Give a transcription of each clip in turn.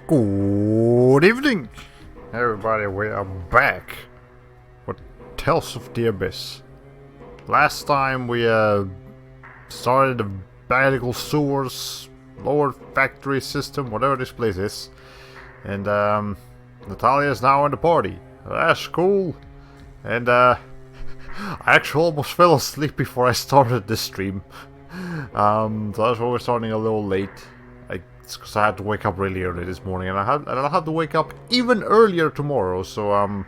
Good evening, everybody. We are back with Tales of the Abyss. Last time we started the medical sewers, lower factory system, whatever this place is, and Natalia is now in the party. That's cool. And I actually almost fell asleep before I started this stream. So that's why we're starting a little late. It's because I had to wake up really early this morning, and I'll have to wake up even earlier tomorrow. So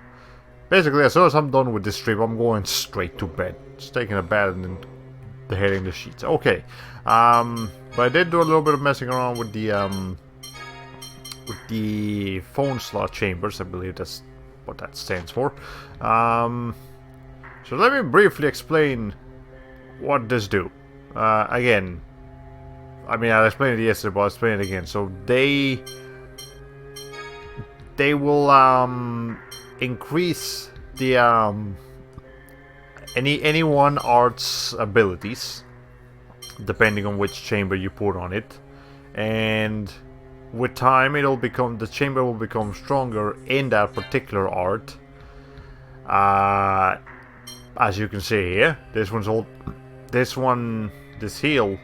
basically, as soon as I'm done with this stream, I'm going straight to bed, just taking a bath and then hitting the sheets. Okay, but I did do a little bit of messing around with the phone slot chambers. I believe that's what that stands for. So let me briefly explain what this do. Again, I mean, I explained it yesterday, but I'll explain it again. So they will increase the any one art's abilities depending on which chamber you put on it, and with time the chamber will become stronger in that particular art. As you can see here, this heal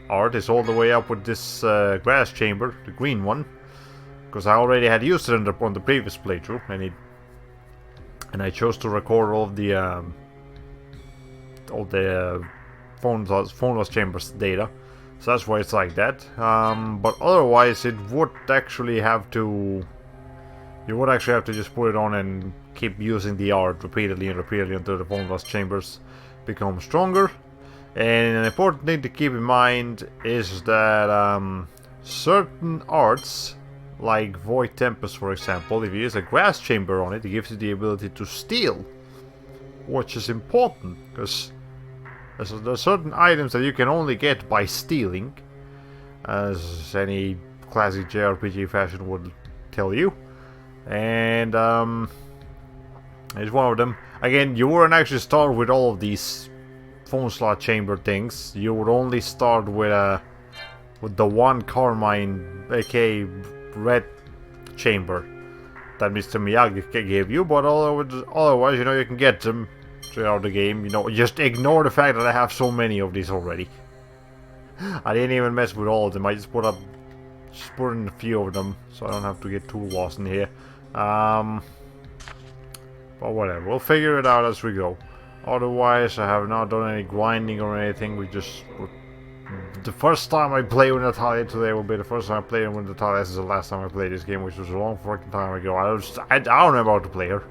art is all the way up with this grass chamber, the green one, because I already had used it on the previous playthrough, and I chose to record all the phoneless chambers data, so that's why it's like that. But otherwise, you would actually have to just put it on and keep using the art repeatedly until the phoneless chambers become stronger. And an important thing to keep in mind is that certain arts, like Void Tempest for example, if you use a grass chamber on it, it gives you the ability to steal, which is important, because there's certain items that you can only get by stealing, as any classic JRPG fashion would tell you. And it's one of them. Again, you wouldn't actually start with all of these phone slot chamber things. You would only start with the one Carmine, aka red chamber that Mr. Miyagi gave you, but otherwise, you can get them throughout the game. Just ignore the fact that I have so many of these already. I didn't even mess with all of them. I just put in a few of them, so I don't have to get too lost in here. But whatever, we'll figure it out as we go. Otherwise, I have not done any grinding or anything. The first time I play with Natalia today will be the first time I play with Natalia since the last time I played this game, which was a long fucking time ago. I don't know how to play her.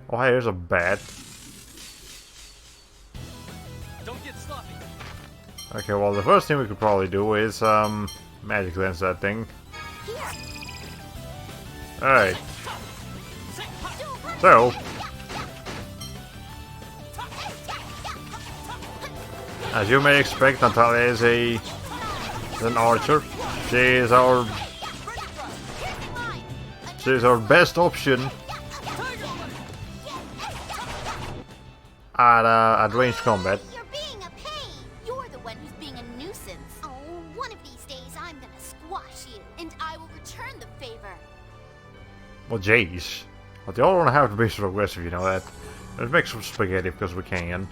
Oh, hey, here's a bat. Don't get sloppy. Okay, well, the first thing we could probably do is magic lens that thing. Alright. So, as you may expect, Natalia is an archer. She is our best option at ranged combat. You're being a pain. You're the one who's being a nuisance. Oh, one of these days I'm gonna squash you, and I will return the favor. Well, jeez. But they all don't have to be so aggressive, you know that. Let's make some spaghetti because we can.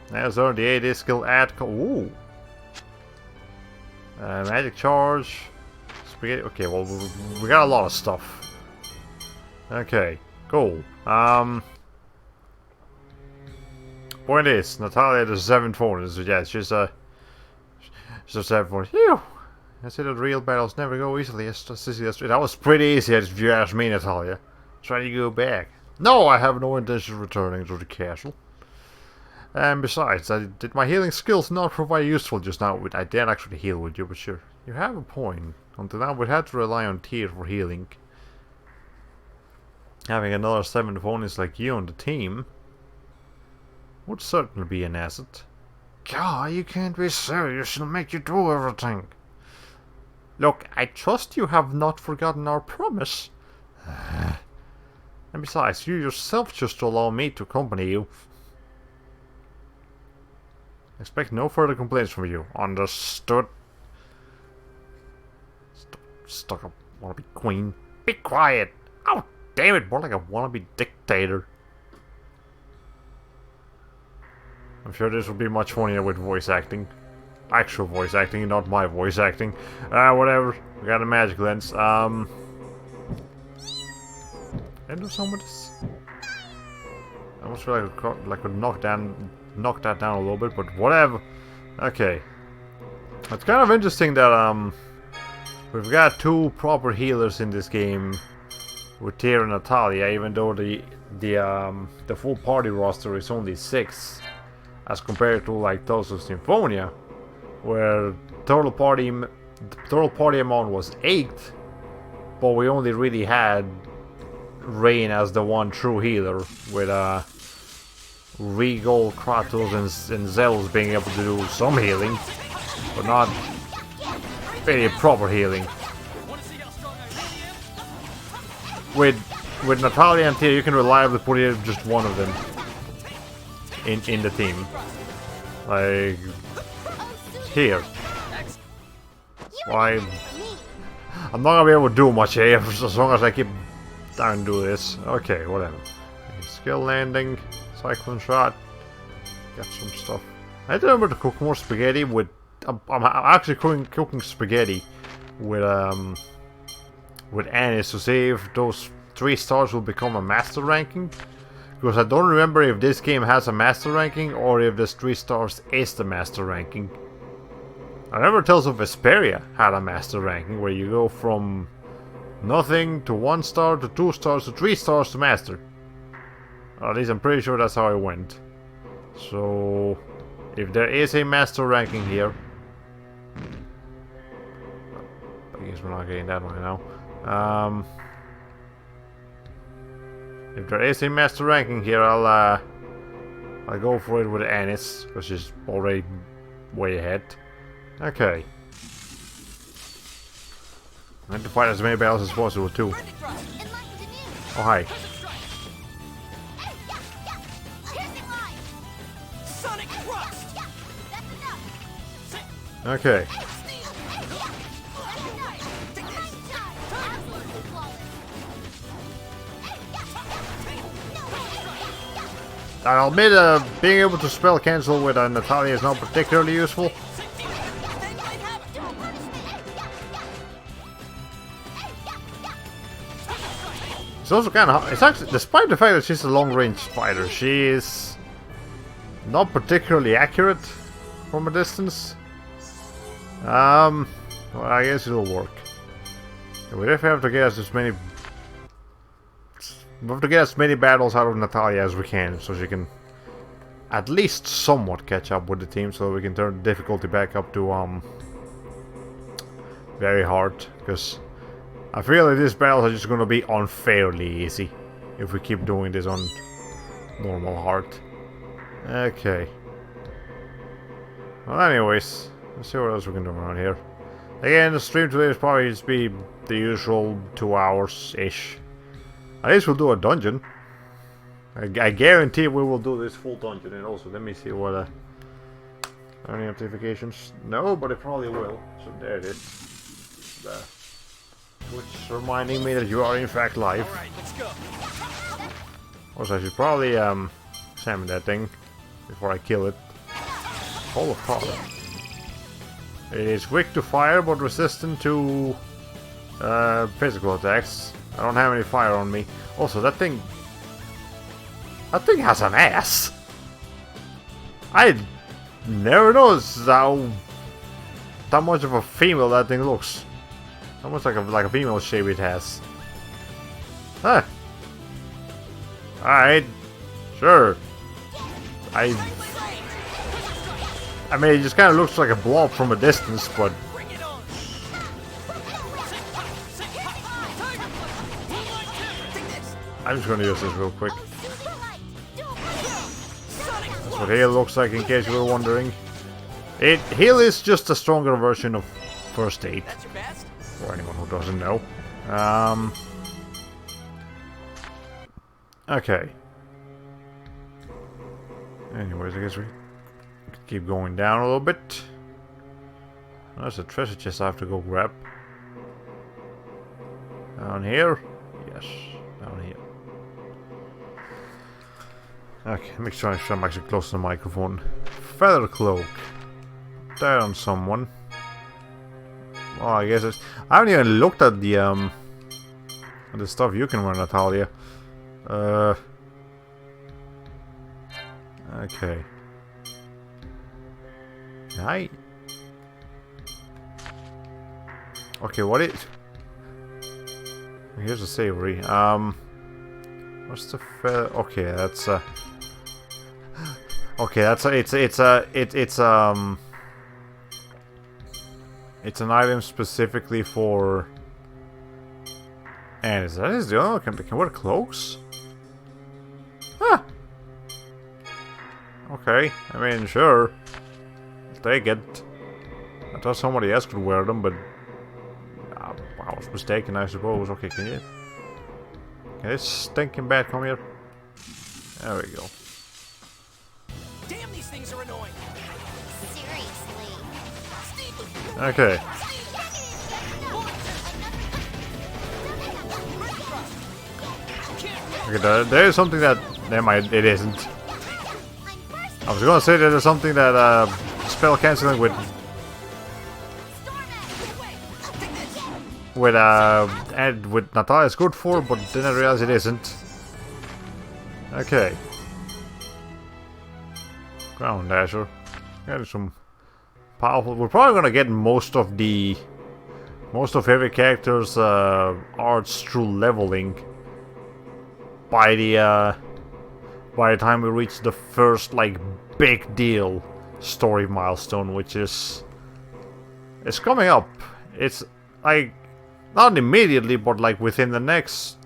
There's the AD skill add. Ooh. Magic charge. Spaghetti. Okay, well, we got a lot of stuff. Okay, cool. Point is, Natalia has 7 phones. So yeah, she's a 7 phone. Phew. I said that real battles never go easily. That was pretty easy if you ask me, Natalia. Try to go back. No, I have no intention of returning to the castle. And besides, did my healing skills not provide useful just now? I didn't actually heal with you, but sure. You have a point. Until now, we had to rely on Tyr for healing. Having another 7 opponents like you on the team would certainly be an asset. God, you can't be serious. She'll make you do everything. Look, I trust you have not forgotten our promise. And besides, you yourself chose to allow me to accompany you. Expect no further complaints from you. Understood? stuck-up wannabe queen. Be quiet! Oh, damn it, more like a wannabe dictator. I'm sure this would be much funnier with voice acting. Actual voice acting, not my voice acting. Whatever. We got a magic lens. Can I do some of this? I almost feel like I could knock that down a little bit, but whatever. Okay. It's kind of interesting that we've got 2 proper healers in this game with Tyr and Natalia, even though the full party roster is only 6, as compared to like Tales of Symphonia, where total party amount was 8, but we only really had Rain as the one true healer, with Regal, Kratos, and Zeus being able to do some healing, but not very proper healing. With Natalia and Tyr, you can reliably put in just one of them in the team. Like here. Why? I'm not gonna be able to do much here as long as I keep trying to do this. Okay, whatever. Skill landing, cyclone shot. Got some stuff. I don't remember to cook more spaghetti with. I'm actually cooking spaghetti with Anis to see if those 3 stars will become a master ranking. Because I don't remember if this game has a master ranking or if this 3 stars is the master ranking. I remember Tales of Vesperia had a master ranking where you go from nothing to 1 star to 2 stars to 3 stars to master. At least I'm pretty sure that's how it went. So if there is a master ranking here, I guess we're not getting that one now. If there is a master ranking here, I'll go for it with Anis, because she's already way ahead. Okay. I need to fight as many battles as possible too. Oh hi. Okay. I'll admit being able to spell cancel with Natalia is not particularly useful. It's also kind of, it's actually, despite the fact that she's a long-range fighter, she is not particularly accurate from a distance. Well, I guess it'll work. We definitely have to get as many. We have to get as many battles out of Natalia as we can, so she can at least somewhat catch up with the team, so we can turn the difficulty back up to very hard. Because I feel like these battles are just going to be unfairly easy if we keep doing this on normal hard. Okay. Well, anyways, let's see what else we can do around here. Again, the stream today is probably just be the usual 2 hours-ish. At least we'll do a dungeon. I guarantee we will do this full dungeon. And also, let me see what any notifications. No, but it probably will. So there it is. Which reminding me that you are in fact live. All right, let's go. Also, I should probably examine that thing before I kill it. Hall of Power. It is quick to fire, but resistant to physical attacks. I don't have any fire on me. Also, that thing has an ass. I never noticed how much of a female that thing looks. Almost like a female shape it has. Huh. Alright. Sure. I mean, it just kind of looks like a blob from a distance, but I'm just gonna use this real quick. That's what heal looks like, in case you were wondering. Heal is just a stronger version of first aid. For anyone who doesn't know. Okay. Anyways, I guess we keep going down a little bit. There's a treasure chest I have to go grab. Down here? Yes, down here. Okay, make sure I'm actually close to the microphone. Feather cloak. There on someone. Oh, I guess it's... I haven't even looked at the stuff you can wear, Natalia. Okay. Hi. Okay, what is... Here's a savory. What's the feather? Okay, that's okay, that's it's an item specifically for. And is that the only one that can wear cloaks? Huh. Okay, I mean, sure. I'll take it. I thought somebody else could wear them, but I was mistaken, I suppose. Okay, can you? Can this stinking bat come here? There we go. Damn, these things are annoying. Seriously. Okay. Okay, there is something that... Never mind, it isn't. I was gonna say that there's something that spell cancelling with Natalia is good for, but then I realized it isn't. Okay. Ground Dasher. Getting some powerful. We're probably gonna get most of every character's arts through leveling by the time we reach the first like big deal story milestone, which is coming up. It's like not immediately, but like within the next,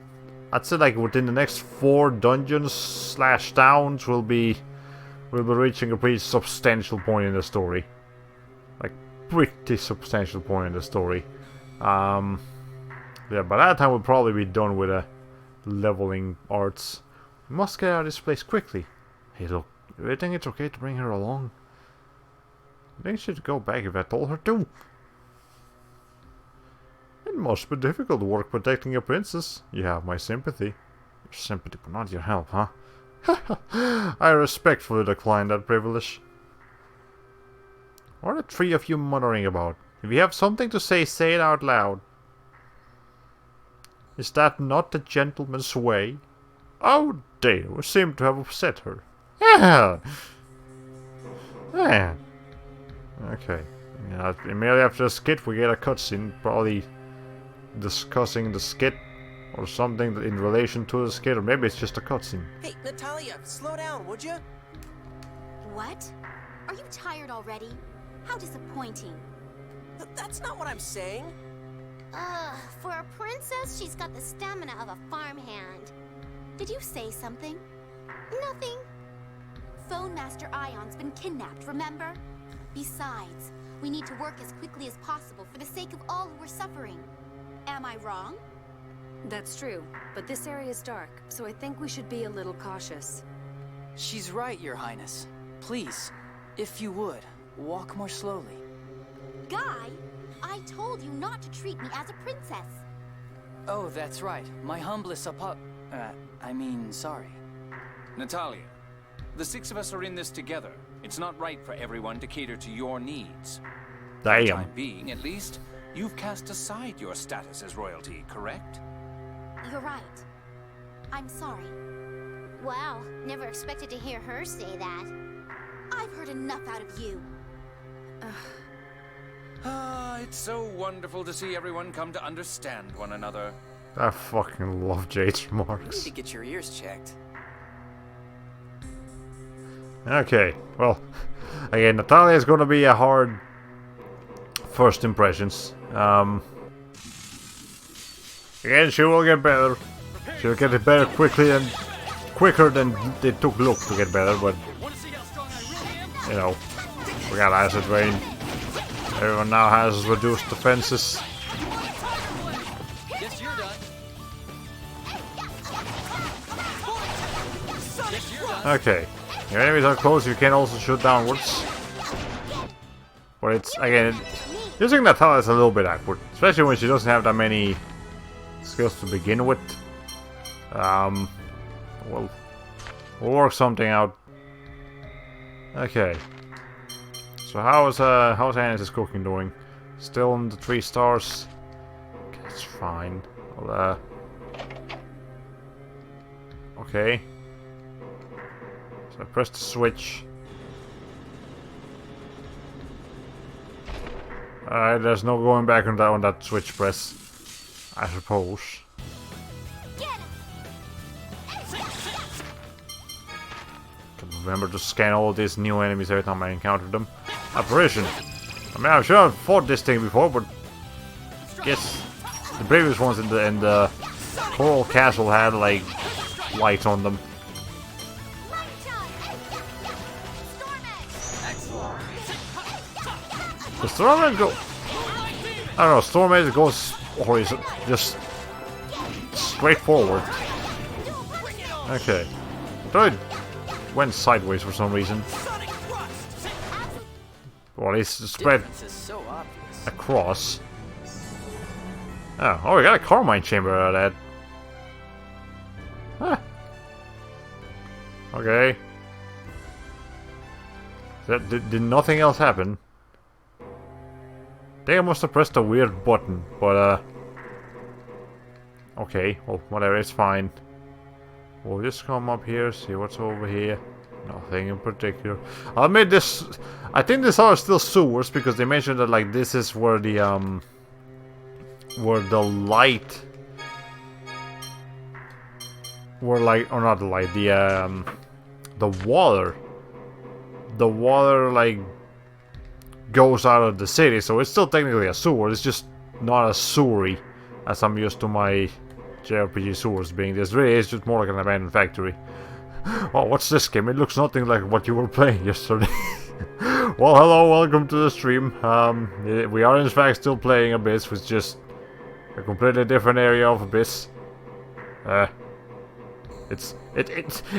I'd say like within the next 4 dungeons / towns, we'll be reaching a pretty substantial point in the story. Like pretty substantial point in the story. Yeah, by that time we'll probably be done with leveling arts. We must get out of this place quickly. Hey look, do you think it's okay to bring her along? I think she'd go back if I told her to. It must be difficult work protecting your princess. You have my sympathy. Your sympathy, but not your help, huh? I respectfully decline that privilege. What are the 3 of you muttering about? If you have something to say, say it out loud. Is that not the gentleman's way? Oh dear, we seem to have upset her. Yeah. Yeah. Okay. Yeah, immediately after the skit we get a cutscene, probably discussing the skit or something in relation to the skit, or maybe it's just a cutscene. Hey, Natalia, slow down, would you? What? Are you tired already? How disappointing. That's not what I'm saying. For a princess, she's got the stamina of a farmhand. Did you say something? Nothing. Phone Master Ion's been kidnapped, remember? Besides, we need to work as quickly as possible for the sake of all who are suffering. Am I wrong? That's true, but this area is dark, so I think we should be a little cautious. She's right, Your Highness. Please, if you would, walk more slowly. Guy, I told you not to treat me as a princess. Oh, that's right. My humblest sorry. Natalia, the 6 of us are in this together. It's not right for everyone to cater to your needs. For the Damn. time being, at least, you've cast aside your status as royalty, correct? You're right. I'm sorry. Wow, never expected to hear her say that. I've heard enough out of you. Ah, it's so wonderful to see everyone come to understand one another. I fucking love Jade's You need remarks. to get your ears checked. Okay, well, again, Natalia is gonna be a hard first impressions. Again, she will get better. She'll get it better quicker than it took Luke to get better, but Want to see how strong I really am? you know, we got acid rain. Everyone now has reduced defenses. Guess you're done. Guess you're done. Okay, your enemies are close. You can also shoot downwards, but it's again using Natalia is a little bit awkward, especially when she doesn't have that many skills to begin with. We'll work something out. Okay. So how's Hannes' cooking doing? Still in the 3 stars? That's fine. Well, okay. So I press the switch. Alright, there's no going back on that switch press, I suppose. Remember to scan all these new enemies every time I encounter them. Apparition. I mean, I'm sure I've fought this thing before, but guess the previous ones in the Coral Castle had like lights on them. The Storm Edge go. I don't know. Storm Edge goes horizontal, just straight forward. Okay. Thought it went sideways for some reason. Well, it's spread across. Oh, we got a Carmine chamber out of that. Huh. Okay. Did nothing else happen? I think I must have pressed a weird button, but okay, well, whatever, it's fine. We'll just come up here, see what's over here. Nothing in particular. I made this. I think these are still sewers because they mentioned that like this is where the light, where like, or not the light, the water like goes out of the city. So it's still technically a sewer. It's just not as sewery as I'm used to my JRPG sewers being. This really is just more like an abandoned factory. Oh, what's this game? It looks nothing like what you were playing yesterday. Well, hello, welcome to the stream. We are in fact still playing Abyss, which is just a completely different area of Abyss. It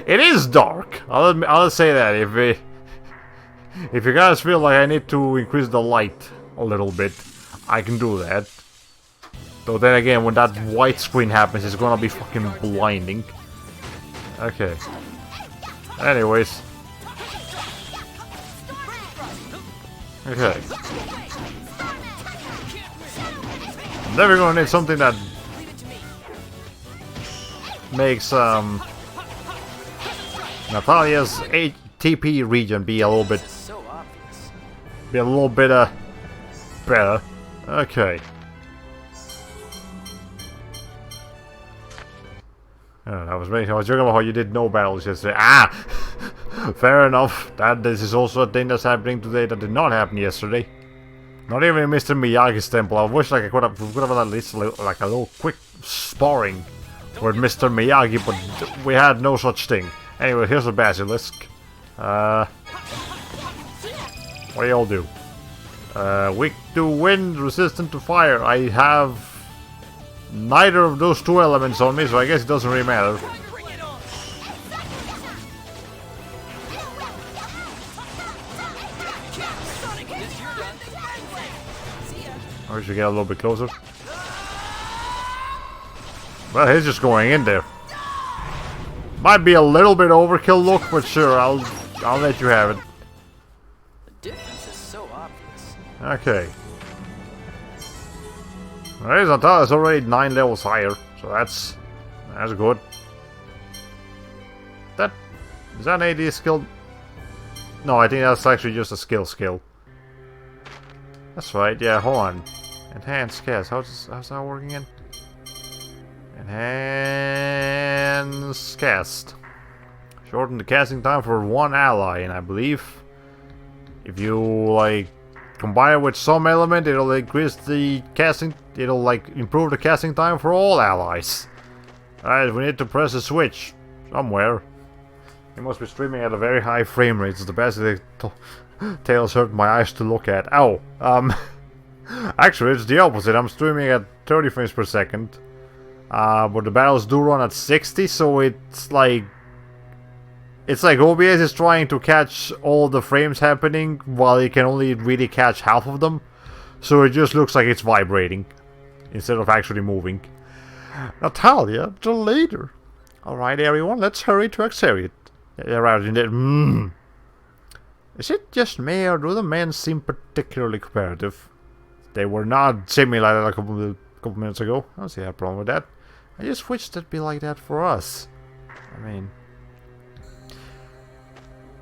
is dark. I'll say that. If you guys feel like I need to increase the light a little bit, I can do that. Though then again, when that white screen happens, it's gonna be fucking blinding. Okay. Anyways. Okay. I'm never gonna need something that makes Natalia's TP region be a little bit better. Okay. I was joking about how you did no battles yesterday. Ah! Fair enough. This is also a thing that's happening today that did not happen yesterday. Not even in Mr. Miyagi's temple. I wish like we could have at least like a little quick sparring with Mr. Miyagi, but we had no such thing. Anyway, here's a basilisk. What do y'all do? Weak to wind, resistant to fire. I have neither of those two elements on me, so I guess it doesn't really matter. Or we should get a little bit closer. Well, he's just going in there. Might be a little bit overkill look, but sure, I'll let you have it. The difference is so obvious. Okay. Well, Natalia is already 9 levels higher, so that's good. Is that an AD skill? No, I think that's actually just a skill. That's right. Yeah, hold on. Enhanced cast. How's that working again? Enhanced cast. Shorten the casting time for one ally, and I believe if you like combine it with some element, it'll increase the casting. It'll like improve the casting time for all allies. Alright, we need to press a switch somewhere. He must be streaming at a very high frame rate. It's the best tales hurt my eyes to look at. Ow. Actually, it's the opposite. I'm streaming at 30 frames per second. But the battles do run at 60, so it's like OBS is trying to catch all the frames happening while it can only really catch half of them. So it just looks like it's vibrating instead of actually moving. Natalia, the leader. Alright, everyone, let's hurry to Exariat. Is it just me, or do the men seem particularly competitive? They were not simulated a couple minutes ago. I don't see a problem with that. I just wish that'd be like that for us. I mean,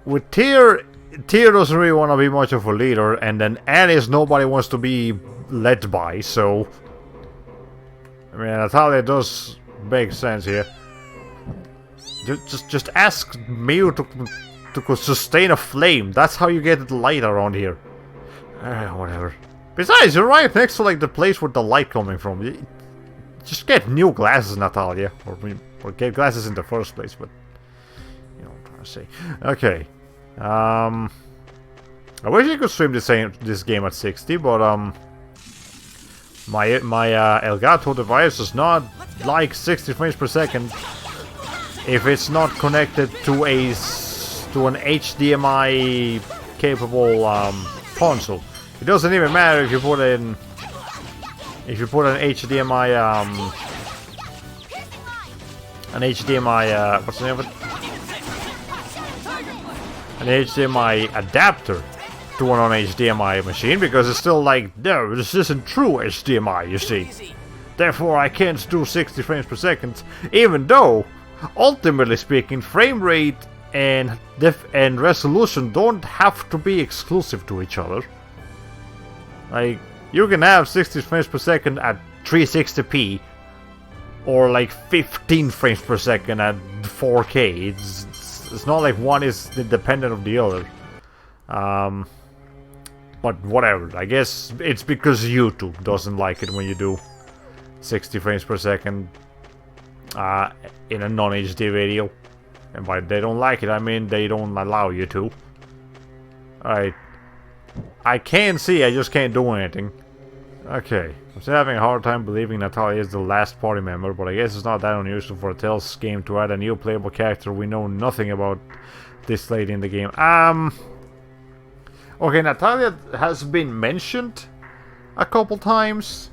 with Tyr doesn't really want to be much of a leader, and then Anis nobody wants to be led by, so I mean, Natalia does make sense here. Just ask Miu to sustain a flame. That's how you get light around here. Whatever. Besides, you're right next to like the place with the light coming from. Just get new glasses, Natalia, or get glasses in the first place. But you know what I'm trying to say. Okay. I wish I could stream this game at 60, but my Elgato device does not like 60 frames per second if it's not connected to an HDMI capable console. It doesn't even matter if you put an HDMI what's the name of it? An HDMI adapter to a non-HDMI machine, because it's still like, no, this isn't true HDMI, you see. Therefore, I can't do 60 frames per second, even though, ultimately speaking, frame rate and resolution don't have to be exclusive to each other. Like, you can have 60 frames per second at 360p, or like 15 frames per second at 4K. It's not like one is independent of the other. But whatever, I guess it's because YouTube doesn't like it when you do 60 frames per second in a non-HD video. And by they don't like it, I mean they don't allow you to. Alright. I can see, I just can't do anything. Okay. I'm still having a hard time believing Natalia is the last party member, but I guess it's not that unusual for a Tales game to add a new playable character we know nothing about this late in the game. Okay, Natalia has been mentioned a couple times.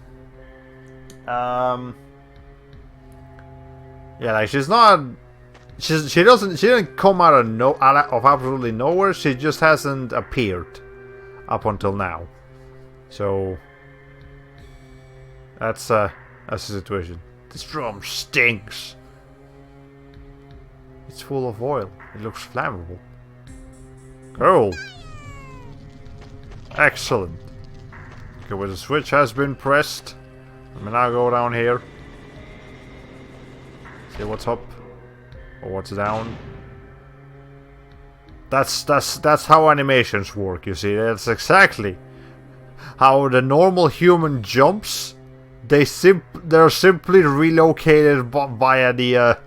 Yeah, like she didn't come out of absolutely nowhere. She just hasn't appeared up until now. So that's the situation. This drum stinks. It's full of oil. It looks flammable. Cool. Excellent. Okay, well, the switch has been pressed. I'm gonna now go down here. See what's up or what's down. That's how animations work. You see, that's exactly how the normal human jumps. They're simply relocated via the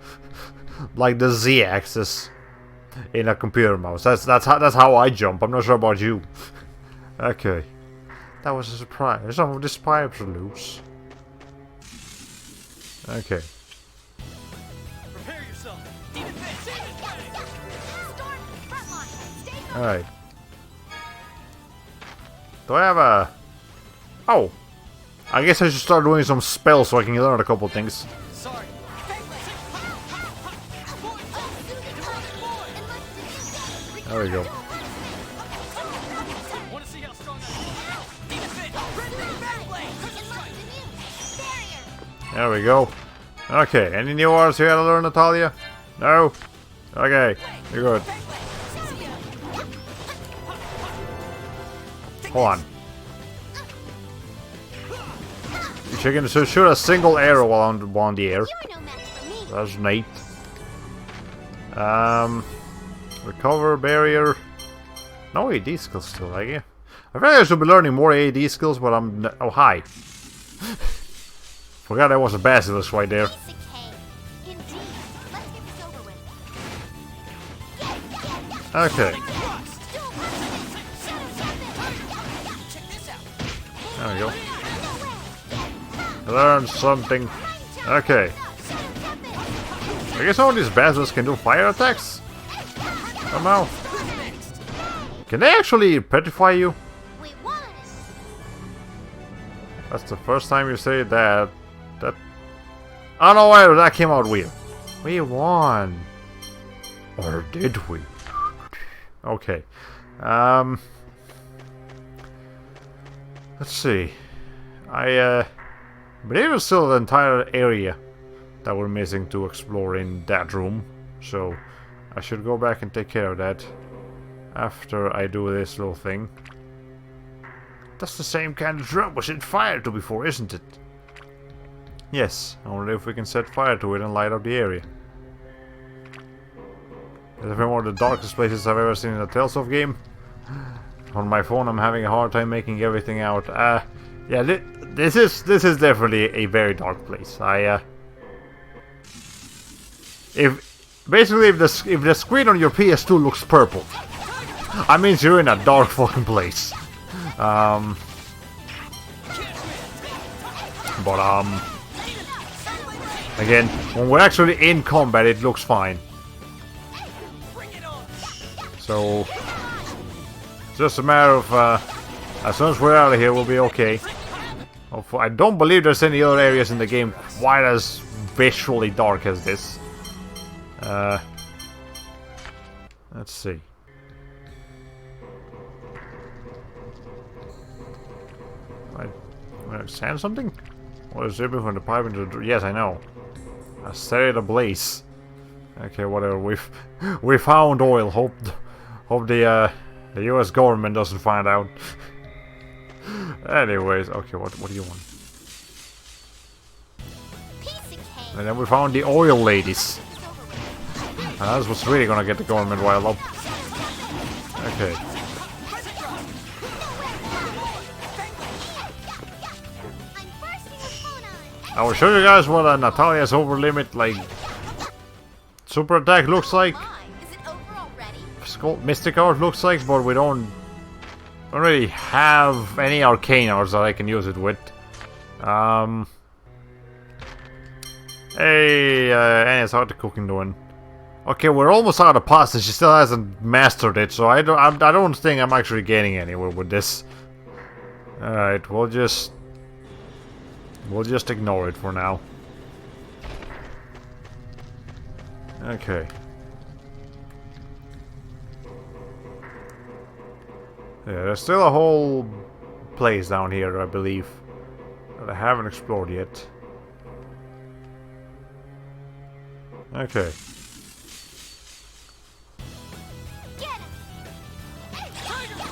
like the Z-axis in a computer mouse. That's how I jump. I'm not sure about you. Okay, that was a surprise. Some of these pipes are loose. Okay. Prepare yourself. Alright. Do I have a... Oh! I guess I should start doing some spells so I can learn a couple things. Sorry. There we go. Want to see how strong There we go. Okay, any new arts you gotta learn, Natalia? No? Okay, you're good. Hold on. You can shoot a single arrow on the air. You're no match for me. That's neat. Recover, barrier. No AD skills still, like yeah. I feel like I should be learning more AD skills, but I'm... Oh, hi. Forgot there was a basilisk right there. Basic hay. Indeed. Let's get this over with. Okay. There we go. Learn something. Okay. I guess all these basilisks can do fire attacks? Somehow. Can they actually petrify you? We won. That's the first time you say that. I don't know why that came out weird. We won. Or did we? Okay. Let's see. I believe there's still the entire area that we're missing to explore in that room. So I should go back and take care of that after I do this little thing. That's the same kind of drum we set fire to before, isn't it? Yes, only if we can set fire to it and light up the area. It's definitely one of the darkest places I've ever seen in a Tales of game. On my phone I'm having a hard time making everything out. Yeah, this is definitely a very dark place. If the screen on your PS2 looks purple, I mean you're in a dark fucking place. Again, when we're actually in combat, it looks fine. So, just a matter of, as soon as we're out of here, we'll be okay. I don't believe there's any other areas in the game quite as visually dark as this. Let's see. I sand something? What is dripping from the pipe into the... Yes, I know. I set it ablaze. Okay, whatever. We found oil. Hope the U.S. government doesn't find out. Anyways, okay. What do you want? And then we found the oil ladies. And that's what's really gonna get the government riled up. Okay. I will show you guys what a Natalia's over limit, like, super attack looks like. Mystic art looks like, but we don't really have any arcane arts that I can use it with. Hey, Annie's how's the cooking doing? Okay, we're almost out of pasta. She still hasn't mastered it, so I don't think I'm actually getting anywhere with this. Alright, we'll just ignore it for now. Okay. Yeah, there's still a whole place down here, I believe, that I haven't explored yet. Okay.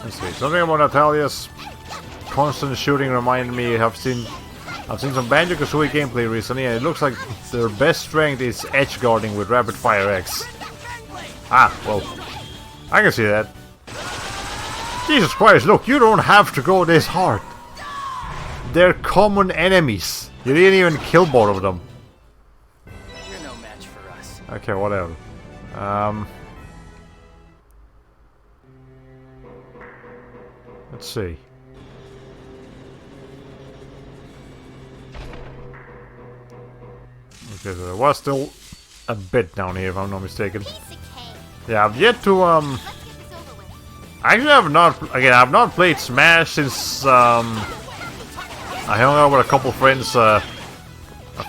Let's see. Something about Natalia's constant shooting reminded me. I've seen some Banjo-Kazooie gameplay recently, and it looks like their best strength is edge guarding with Rapid Fire X. Ah, well, I can see that. Jesus Christ, look, you don't have to go this hard. They're common enemies. You didn't even kill both of them. You're no match for us. Okay, whatever. Let's see. Okay, so there was still a bit down here, if I'm not mistaken. Yeah, I've yet to, actually, I've not played Smash since, I hung out with a couple friends, a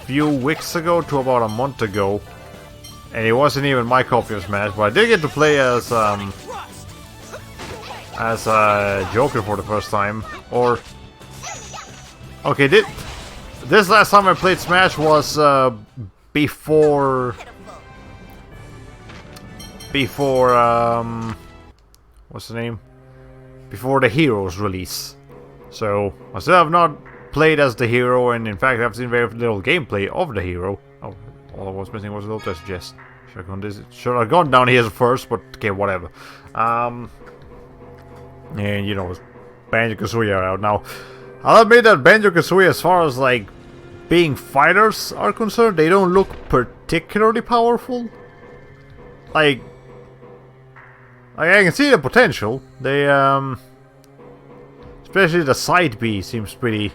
few weeks ago to about a month ago. And it wasn't even my copy of Smash, but I did get to play as Joker for the first time. Or... Okay, this last time I played Smash was, before, what's the name? Before the Heroes release. So, I still have not played as the hero, and in fact I've seen very little gameplay of the hero. Oh, all I was missing was a little test chest. Should have gone down here first, but okay, whatever. And you know, Banjo-Kazooie are out now. I'll admit that Banjo-Kazooie, as far as like being fighters are concerned, they don't look particularly powerful. Like I can see the potential. They especially the side B seems pretty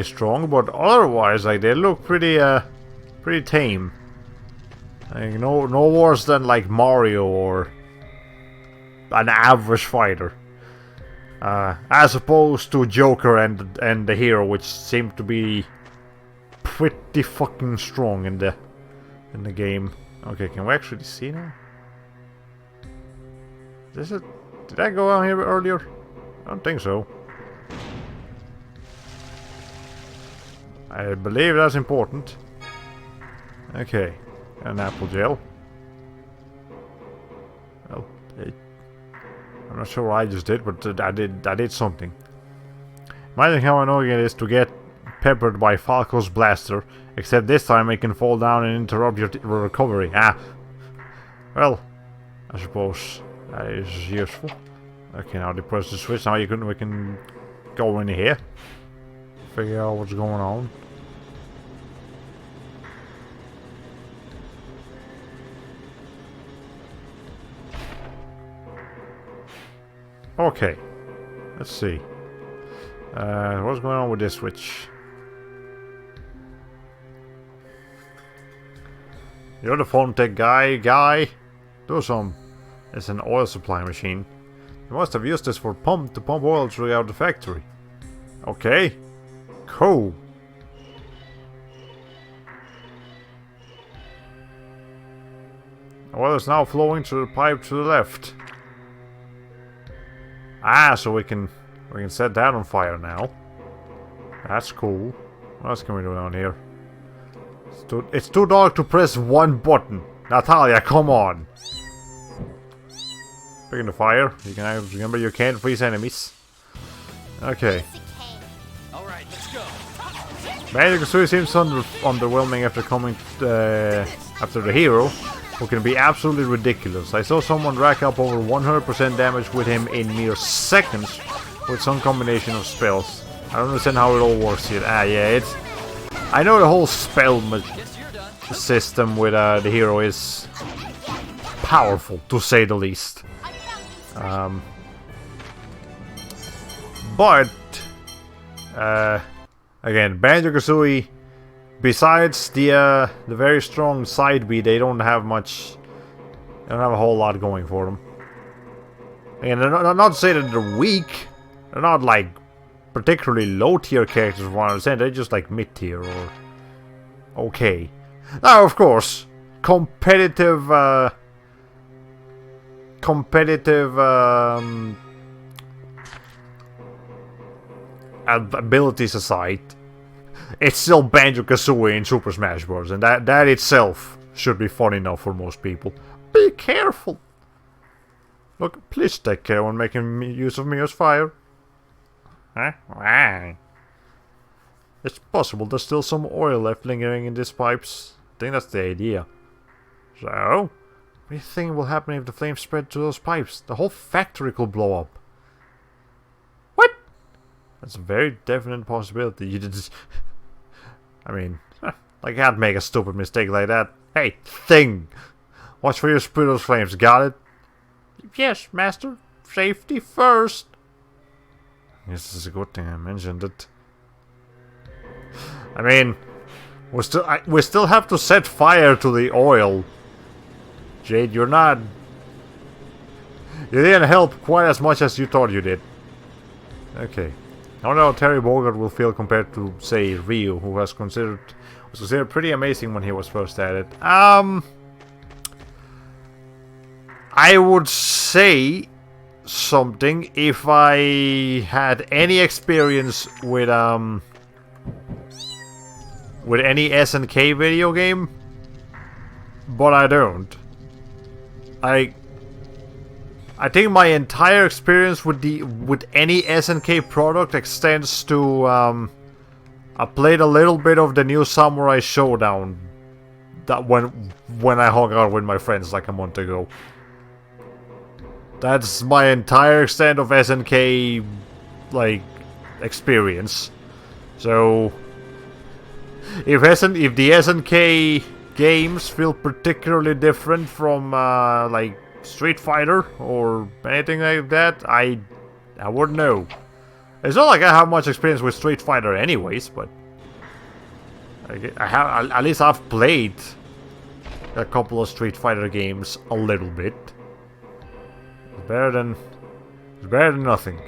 strong, but otherwise like they look pretty tame. Like, no worse than like Mario or an average fighter. As opposed to Joker and the hero, which seem to be pretty fucking strong in the game. Okay, can we actually see now? Is it? Did I go out here earlier? I don't think so. I believe that's important. Okay, an apple gel. Well, I'm not sure what I just did, but I did something. Imagine how annoying it is to get peppered by Falco's blaster, except this time it can fall down and interrupt your recovery. Ah, well, I suppose that is useful. Okay, now they press the switch. Now we can go in here, figure out what's going on. Okay, let's see. What's going on with this switch? You're the phone tech guy. Do some. It's an oil supply machine. You must have used this to pump oil throughout the factory. Okay. Cool. Oil is now flowing through the pipe to the left. Ah, so we can set that on fire now. That's cool. What else can we do down here? It's too dark to press one button. Natalia, come on. Picking the fire. You can remember you can't freeze enemies. Okay. Alright, let's go. Banjo-Kazooie seems underwhelming after coming after the hero, who can be absolutely ridiculous. I saw someone rack up over 100% damage with him in mere seconds with some combination of spells. I don't understand how it all works yet. Ah, yeah, it's... I know the whole spell system with the hero is powerful, to say the least. But again, Banjo-Kazooie, besides the very strong side B, they don't have much. They don't have a whole lot going for them. And not to say that they're weak. They're not like particularly low tier characters. From what I understand, they're just like mid tier or okay. Now, of course, competitive abilities aside, it's still Banjo-Kazooie in Super Smash Bros. And that itself should be fun enough for most people. Be careful! Look, please take care when making use of Mio's fire. Huh? Why? It's possible there's still some oil left lingering in these pipes. I think that's the idea. So, what do you think will happen if the flames spread to those pipes? The whole factory could blow up. What? That's a very definite possibility. You just... I mean, I can't make a stupid mistake like that. Hey, thing! Watch for your spread those flames, got it? Yes, master. Safety first. Yes, this is a good thing I mentioned it. I mean, we still have to set fire to the oil. Jade, you didn't help quite as much as you thought you did. Okay. I don't know how Terry Bogard will feel compared to, say, Ryu, who was considered pretty amazing when he was first at it. I would say something if I had any experience with any SNK video game, but I don't. I think my entire experience with any SNK product extends to I played a little bit of the new Samurai Showdown that when I hung out with my friends like a month ago. That's my entire extent of SNK like experience. So if the SNK games feel particularly different from like Street Fighter or anything like that, I wouldn't know. It's not like I have much experience with Street Fighter anyways, but I have, at least I've played a couple of Street Fighter games a little bit. It's better than nothing.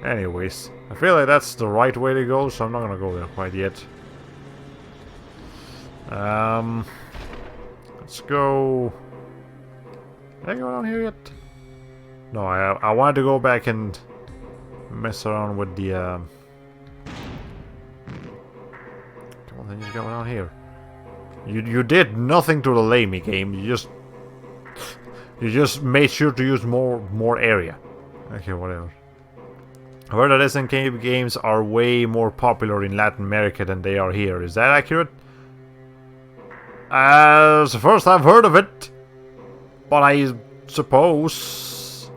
Anyways, I feel like that's the right way to go, so I'm not gonna go there quite yet. Let's go... Did I go down here yet? No, I wanted to go back and mess around with the... Come on, then you go down here. You did nothing to delay me, game. You just made sure to use more area. Okay, whatever. I heard that SNK games are way more popular in Latin America than they are here. Is that accurate? It's the first I've heard of it. But I suppose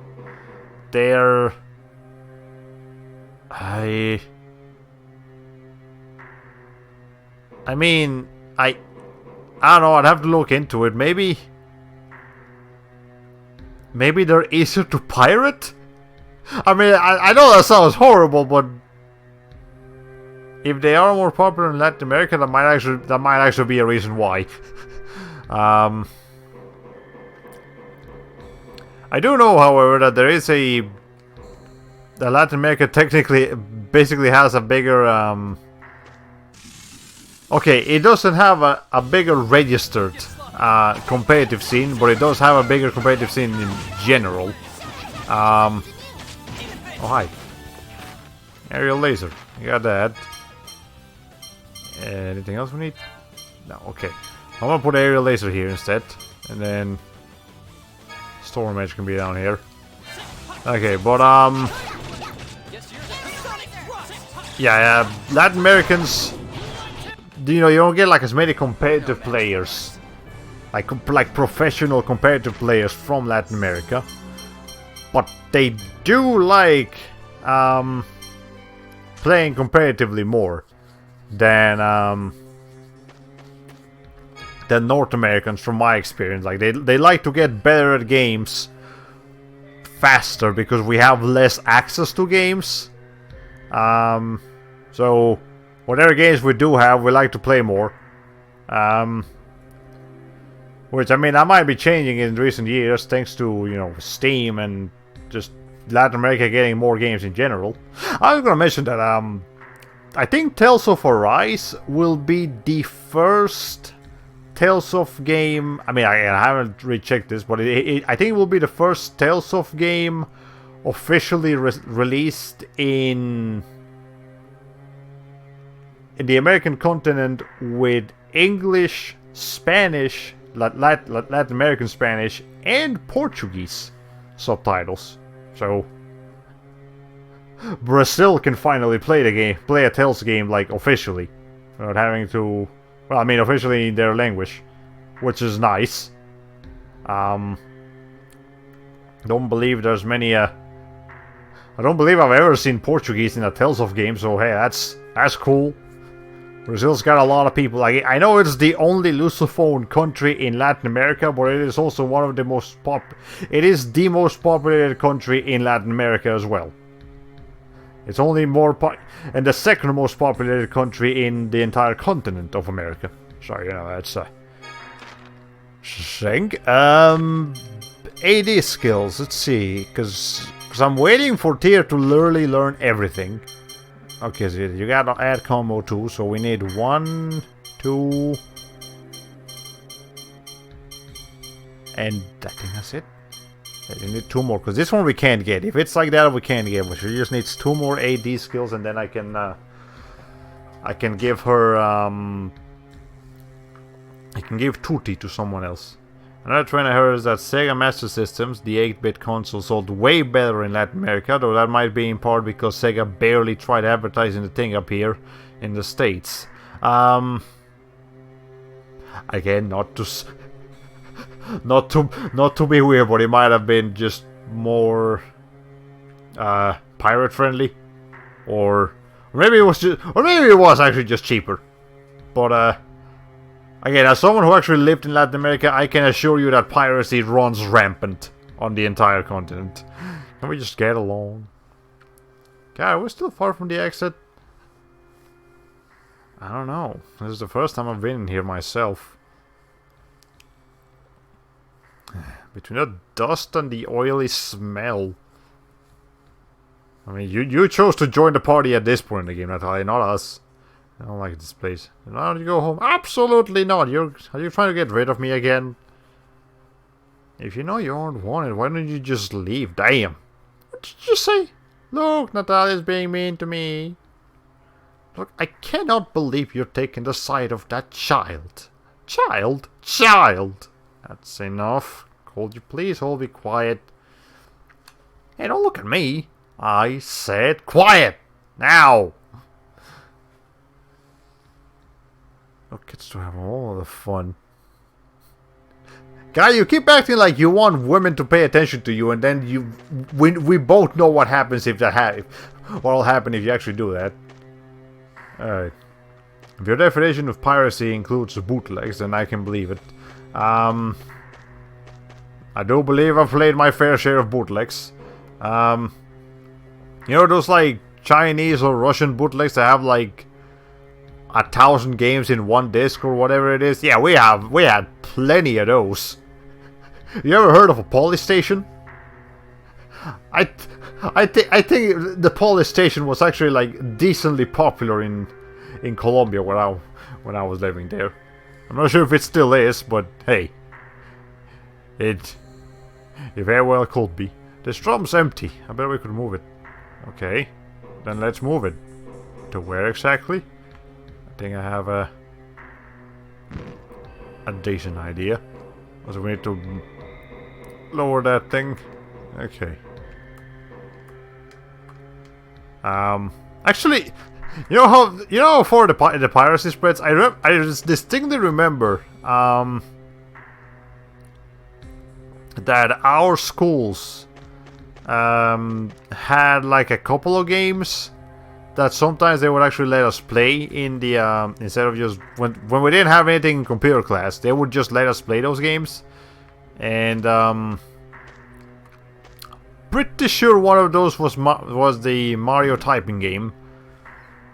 they're... I mean, I don't know, I'd have to look into it. Maybe they're easier to pirate? I mean, I know that sounds horrible, but if they are more popular in Latin America, that might actually be a reason why. I do know, however, that there is that Latin America basically has a bigger okay, it doesn't have a bigger registered competitive scene, but it does have a bigger competitive scene in general. Oh, hi. Aerial laser. You got that. Anything else we need? No, okay. I'm gonna put aerial laser here instead. And then... Storm Edge can be down here. Okay, but yeah, Latin Americans... You know, you don't get like as many competitive players. Like professional competitive players from Latin America. But they do like playing competitively more than North Americans, from my experience. Like they like to get better at games faster because we have less access to games. So whatever games we do have, we like to play more. Which, I mean, that might be changing in recent years thanks to, you know, Steam and just Latin America getting more games in general. I was gonna mention that I think Tales of Arise will be the first Tales of game. I mean, I haven't rechecked this, but I think it will be the first Tales of game officially released in the American continent with English, Spanish, Latin American Spanish, and Portuguese subtitles. So Brazil can finally play a Tales game like officially, without having to. Well, I mean, officially in their language, which is nice. Don't believe there's many. I don't believe I've ever seen Portuguese in a Tales of game. So hey, that's cool. Brazil's got a lot of people. Like, I know it's the only Lusophone country in Latin America, but it is also one of the most It is the most populated country in Latin America as well. It's only and the second most populated country in the entire continent of America. So, you know, that's a thing. AD skills, let's see, because I'm waiting for Tyr to literally learn everything. Okay, so you gotta add combo 2, so we need 1, 2, and I think that's it. You need 2 more, because this one we can't get. If it's like that, we can't get. But she just needs 2 more AD skills, and then I can give her I can give Tutti to someone else. Another trend I heard is that Sega Master Systems, the 8-bit console, sold way better in Latin America, though that might be in part because Sega barely tried advertising the thing up here in the States. Again, not to be weird, but it might have been just more pirate friendly, or maybe it was actually just cheaper. But again, as someone who actually lived in Latin America, I can assure you that piracy runs rampant on the entire continent. Can we just get along? God, we're still far from the exit. I don't know. This is the first time I've been in here myself. Between the dust and the oily smell. I mean, you chose to join the party at this point in the game, Natalia, not us. I don't like this place. Why don't you go home? Absolutely not. Are you trying to get rid of me again? If you know you aren't wanted, why don't you just leave? Damn. What did you say? Look, Natalia's being mean to me. Look, I cannot believe you're taking the side of that child. Child? Child! That's enough. Could you please all be quiet? Hey, don't look at me. I said quiet! Now! Look, kids to have all the fun. Guy, you keep acting like you want women to pay attention to you, and then we both know what happens if what'll happen if you actually do that. Alright. If your definition of piracy includes bootlegs, then I can believe it. I do believe I've played my fair share of bootlegs. You know those like Chinese or Russian bootlegs that have like 1,000 games in one disc or whatever it is? Yeah, we had plenty of those. You ever heard of a Polystation? I think the Polystation was actually like decently popular in Colombia when I was living there. I'm not sure if it still is, but hey, it very well could be. This drum's empty. I bet we could move it. Okay, then let's move it. To where exactly? I think I have a decent idea. So we need to lower that thing. Okay. Actually, you know for the piracy spreads, I just distinctly remember that our schools had like a couple of games that sometimes they would actually let us play in the instead of just when we didn't have anything in computer class, they would just let us play those games. And pretty sure one of those was the Mario typing game,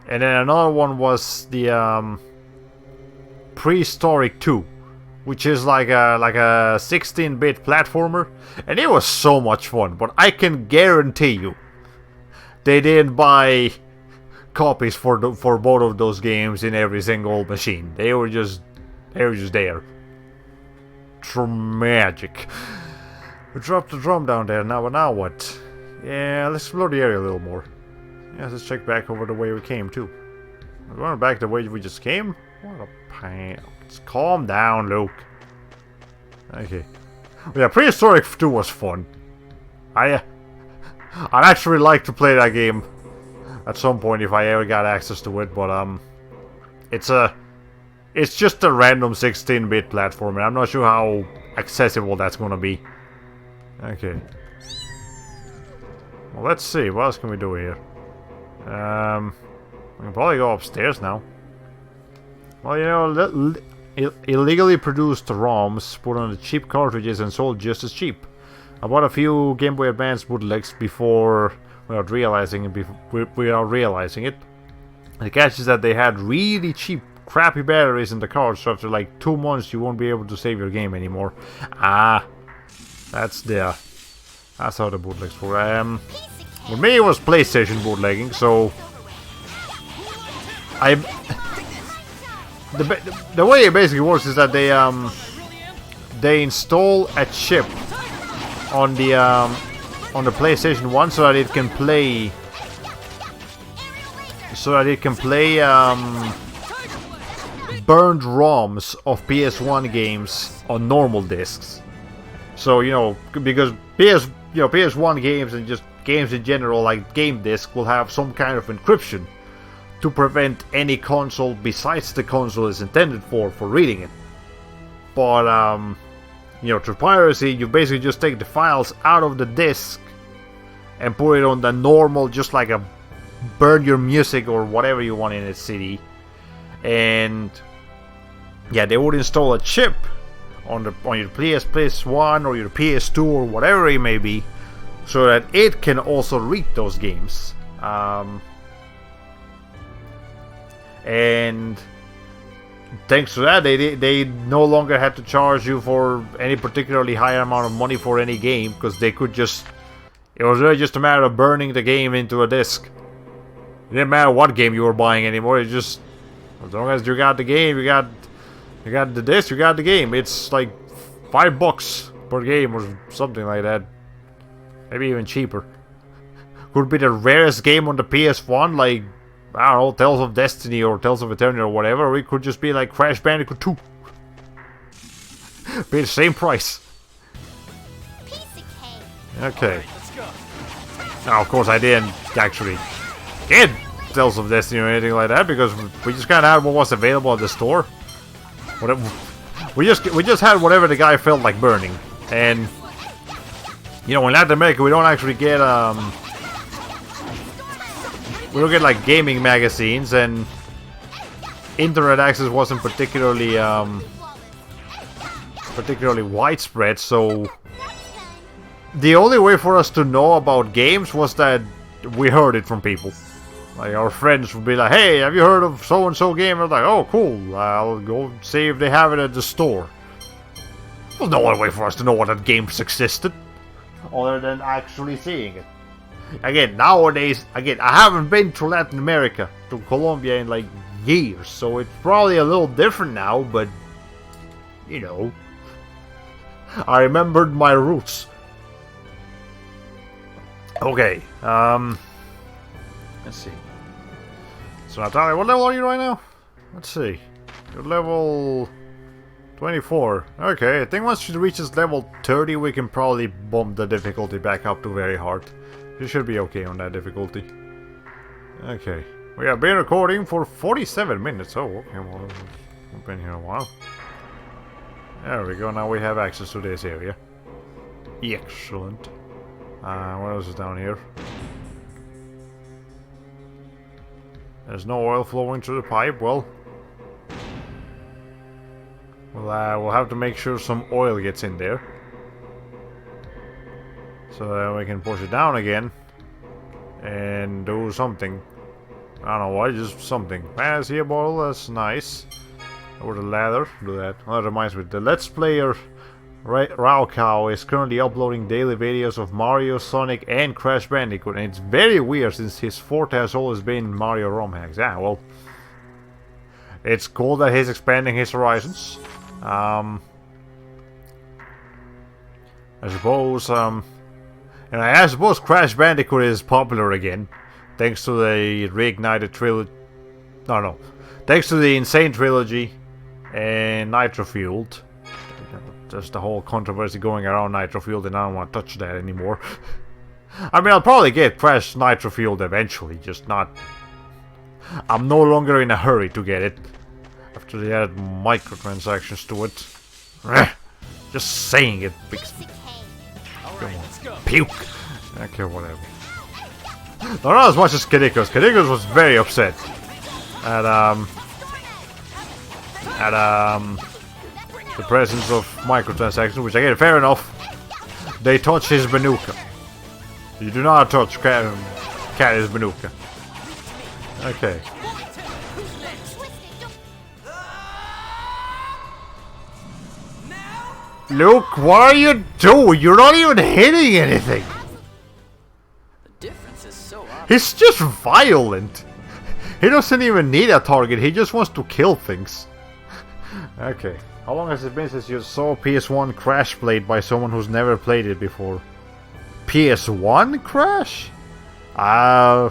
and then another one was the Prehistoric 2, which is like a 16-bit platformer, and it was so much fun. But I can guarantee you, they didn't buy copies for both of those games in every single machine. They were just there. Magic. We dropped the drum down there. Now what? Yeah, let's explore the area a little more. Yeah, let's check back over the way we came too. We're going back the way we just came? What a pain. Just calm down, Luke. Okay. Yeah, Prehistoric 2 was fun. I'd actually like to play that game at some point if I ever got access to it, but it's just a random 16-bit platform, and I'm not sure how accessible that's gonna be. Okay. Well, let's see. What else can we do here? We can probably go upstairs now. Well, you know, illegally produced ROMs put on the cheap cartridges and sold just as cheap. I bought a few Game Boy Advance bootlegs before without realizing it. The catch is that they had really cheap, crappy batteries in the cards, so after like 2 months you won't be able to save your game anymore. That's how the bootlegs were. For me it was PlayStation bootlegging, so the way it basically works is that they install a chip on the PlayStation 1 so that it can play burned ROMs of PS1 games on normal discs. So, you know, because PS1 games and just games in general, like game disc, will have some kind of encryption to prevent any console besides the console is intended for reading it. But you know, through piracy, you basically just take the files out of the disc and put it on the normal, just like a burn your music or whatever you want in a CD. And yeah, they would install a chip on your PS1 or your PS2 or whatever it may be, so that it can also read those games. And thanks to that, they no longer had to charge you for any particularly high amount of money for any game, because they could just... It was really just a matter of burning the game into a disc. It didn't matter what game you were buying anymore, it just As long as you got the game, you got the disc, you got the game. It's like $5 per game or something like that. Maybe even cheaper. Could be the rarest game on the PS1, like, I don't know, Tales of Destiny or Tales of Eternity or whatever. Or it could just be like Crash Bandicoot 2. Be the same price. Piece of cake. Okay. Now, of course, I didn't actually get Tales of Destiny or anything like that because we just kind of had what was available at the store. Whatever. We just had whatever the guy felt like burning, and you know, in Latin America, we don't actually get we don't get like gaming magazines, and internet access wasn't particularly widespread. So the only way for us to know about games was that we heard it from people. Like, our friends would be like, "Hey, have you heard of so-and-so game?" I was like, "Oh, cool. I'll go see if they have it at the store." There's no other way for us to know what that games existed, other than actually seeing it. Again, nowadays, I haven't been to Latin America, to Colombia in like years, so it's probably a little different now, but, you know, I remembered my roots. Okay, let's see. So Natalia, what level are you right now? Let's see. You're level 24. Okay, I think once she reaches level 30, we can probably bump the difficulty back up to very hard. You should be okay on that difficulty. Okay. We have been recording for 47 minutes. Oh, okay, well, we've been here a while. There we go, now we have access to this area. Excellent. What else is down here? There's no oil flowing through the pipe. Well, we'll have to make sure some oil gets in there, so that we can push it down again and do something. I don't know why, just something. I see a bottle. That's nice. Or the ladder. Do that. Well, that reminds me. The Let's Player Raocow is currently uploading daily videos of Mario, Sonic, and Crash Bandicoot, and it's very weird since his forte has always been Mario ROM hacks. Yeah, well, it's cool that he's expanding his horizons. I suppose, and I suppose Crash Bandicoot is popular again, thanks to the Reignited trilogy. No, thanks to the Insane trilogy and Nitro Fueled. Just the whole controversy going around Nitro Fueled, and I don't want to touch that anymore. I mean, I'll probably get Crash Nitro Fueled eventually, just not... I'm no longer in a hurry to get it, after they added microtransactions to it. Just saying it, because... Puke! Okay, whatever. Not as much as Kadikos. Kadikos was very upset at the presence of microtransactions, which I get, fair enough. They touch his Banuka. You do not touch Caddy's Banuka. Okay. Luke, what are you doing? You're not even hitting anything. The difference is so obvious. He's just violent. He doesn't even need a target. He just wants to kill things. Okay. How long has it been since you saw PS1 Crash played by someone who's never played it before? PS1 Crash? I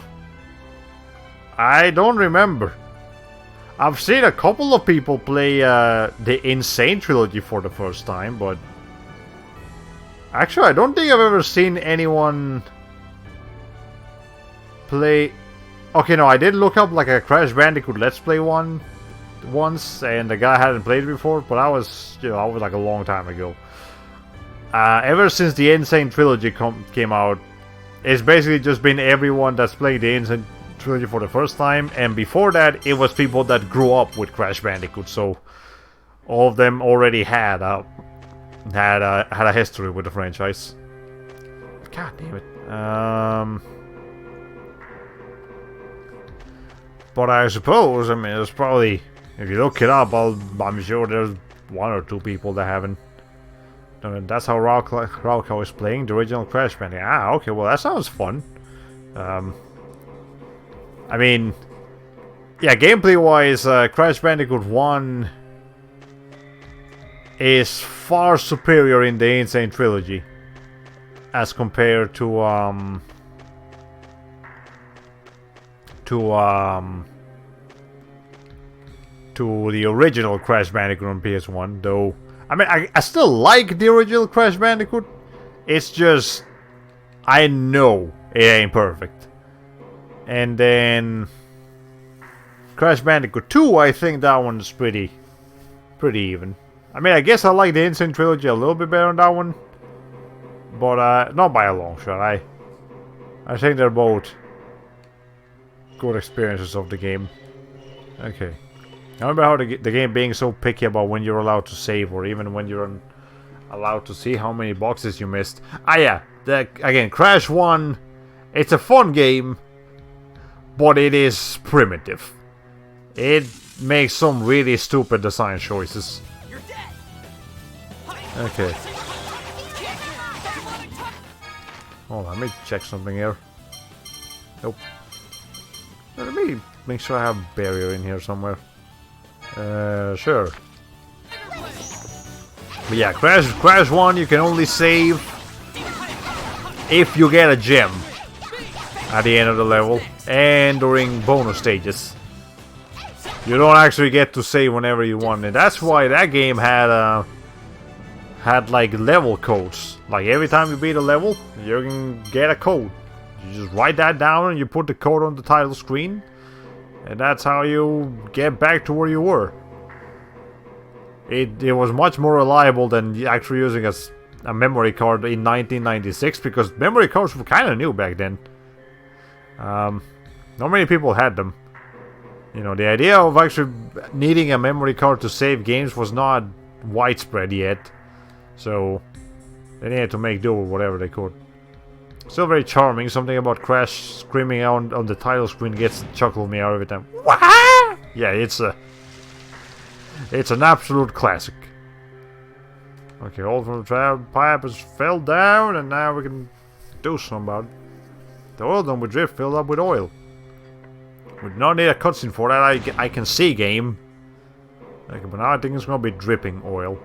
don't remember. I've seen a couple of people play the Insane trilogy for the first time, but... Actually, I don't think I've ever seen anyone play... Okay, no, I did look up like a Crash Bandicoot Let's Play one once, and the guy hadn't played it before, but I was, you know, I was like a long time ago. Ever since the Insane trilogy came out, it's basically just been everyone that's playing the Insane trilogy for the first time, and before that, it was people that grew up with Crash Bandicoot, so all of them already had a history with the franchise. God damn it. But I suppose, I mean, there's probably, if you look it up, I'm sure there's one or two people that haven't. That's how Raocow is playing the original Crash Bandicoot. Ah, okay, well that sounds fun. I mean, yeah, gameplay-wise, Crash Bandicoot 1 is far superior in the Insane Trilogy as compared to the original Crash Bandicoot on PS1. Though, I mean, I still like the original Crash Bandicoot. It's just, I know it ain't perfect. And then Crash Bandicoot 2, I think that one's pretty even. I mean, I guess I like the Insane Trilogy a little bit better on that one, but not by a long shot. I think they're both good experiences of the game. Okay. I remember how the game being so picky about when you're allowed to save, or even when you're allowed to see how many boxes you missed. Ah yeah, again, Crash 1, it's a fun game, but it is primitive. It makes some really stupid design choices. Okay. Oh, let me check something here. Nope. Let me make sure I have a barrier in here somewhere. Sure. But yeah, Crash 1, you can only save if you get a gem at the end of the level and during bonus stages. You don't actually get to save whenever you want, and that's why that game had like level codes. Like every time you beat a level, you can get a code. You just write that down and you put the code on the title screen, and that's how you get back to where you were. It was much more reliable than actually using a memory card in 1996, because memory cards were kind of new back then. Not many people had them. You know, the idea of actually needing a memory card to save games was not widespread yet. So they needed to make do with whatever they could. Still very charming. Something about Crash screaming out on the title screen gets chuckle me out every time. Wah! Yeah, it's an absolute classic. Okay, all from the trap pipe has fell down, and now we can do something about it. The oil dome with drift filled up with oil. We do not need a cutscene for that. I can see game. Okay, but now I think it's gonna be dripping oil,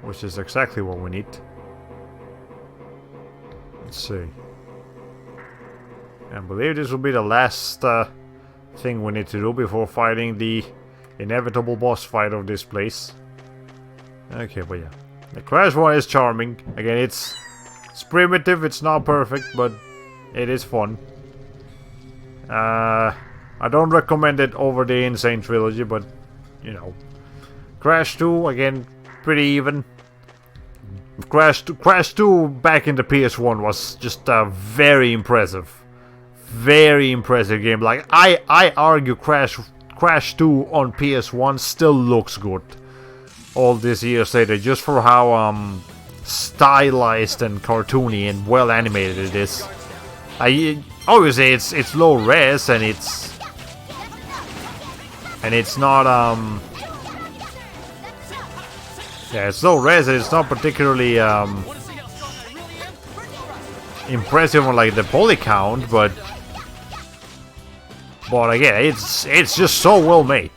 which is exactly what we need. Let's see. I believe this will be the last thing we need to do before fighting the inevitable boss fight of this place. Okay, but yeah. The Crash one is charming. Again, it's primitive, it's not perfect, but it is fun. I don't recommend it over the Insane Trilogy, but, you know. Crash 2, again, pretty even. Crash 2 back in the PS1 was just a very impressive game. Like, I argue Crash 2 on PS1 still looks good all these years later, just for how stylized and cartoony and well animated it is. Obviously it's low res and it's not yeah, it's low res and it's not particularly impressive on like the poly count, but again, it's just so well made.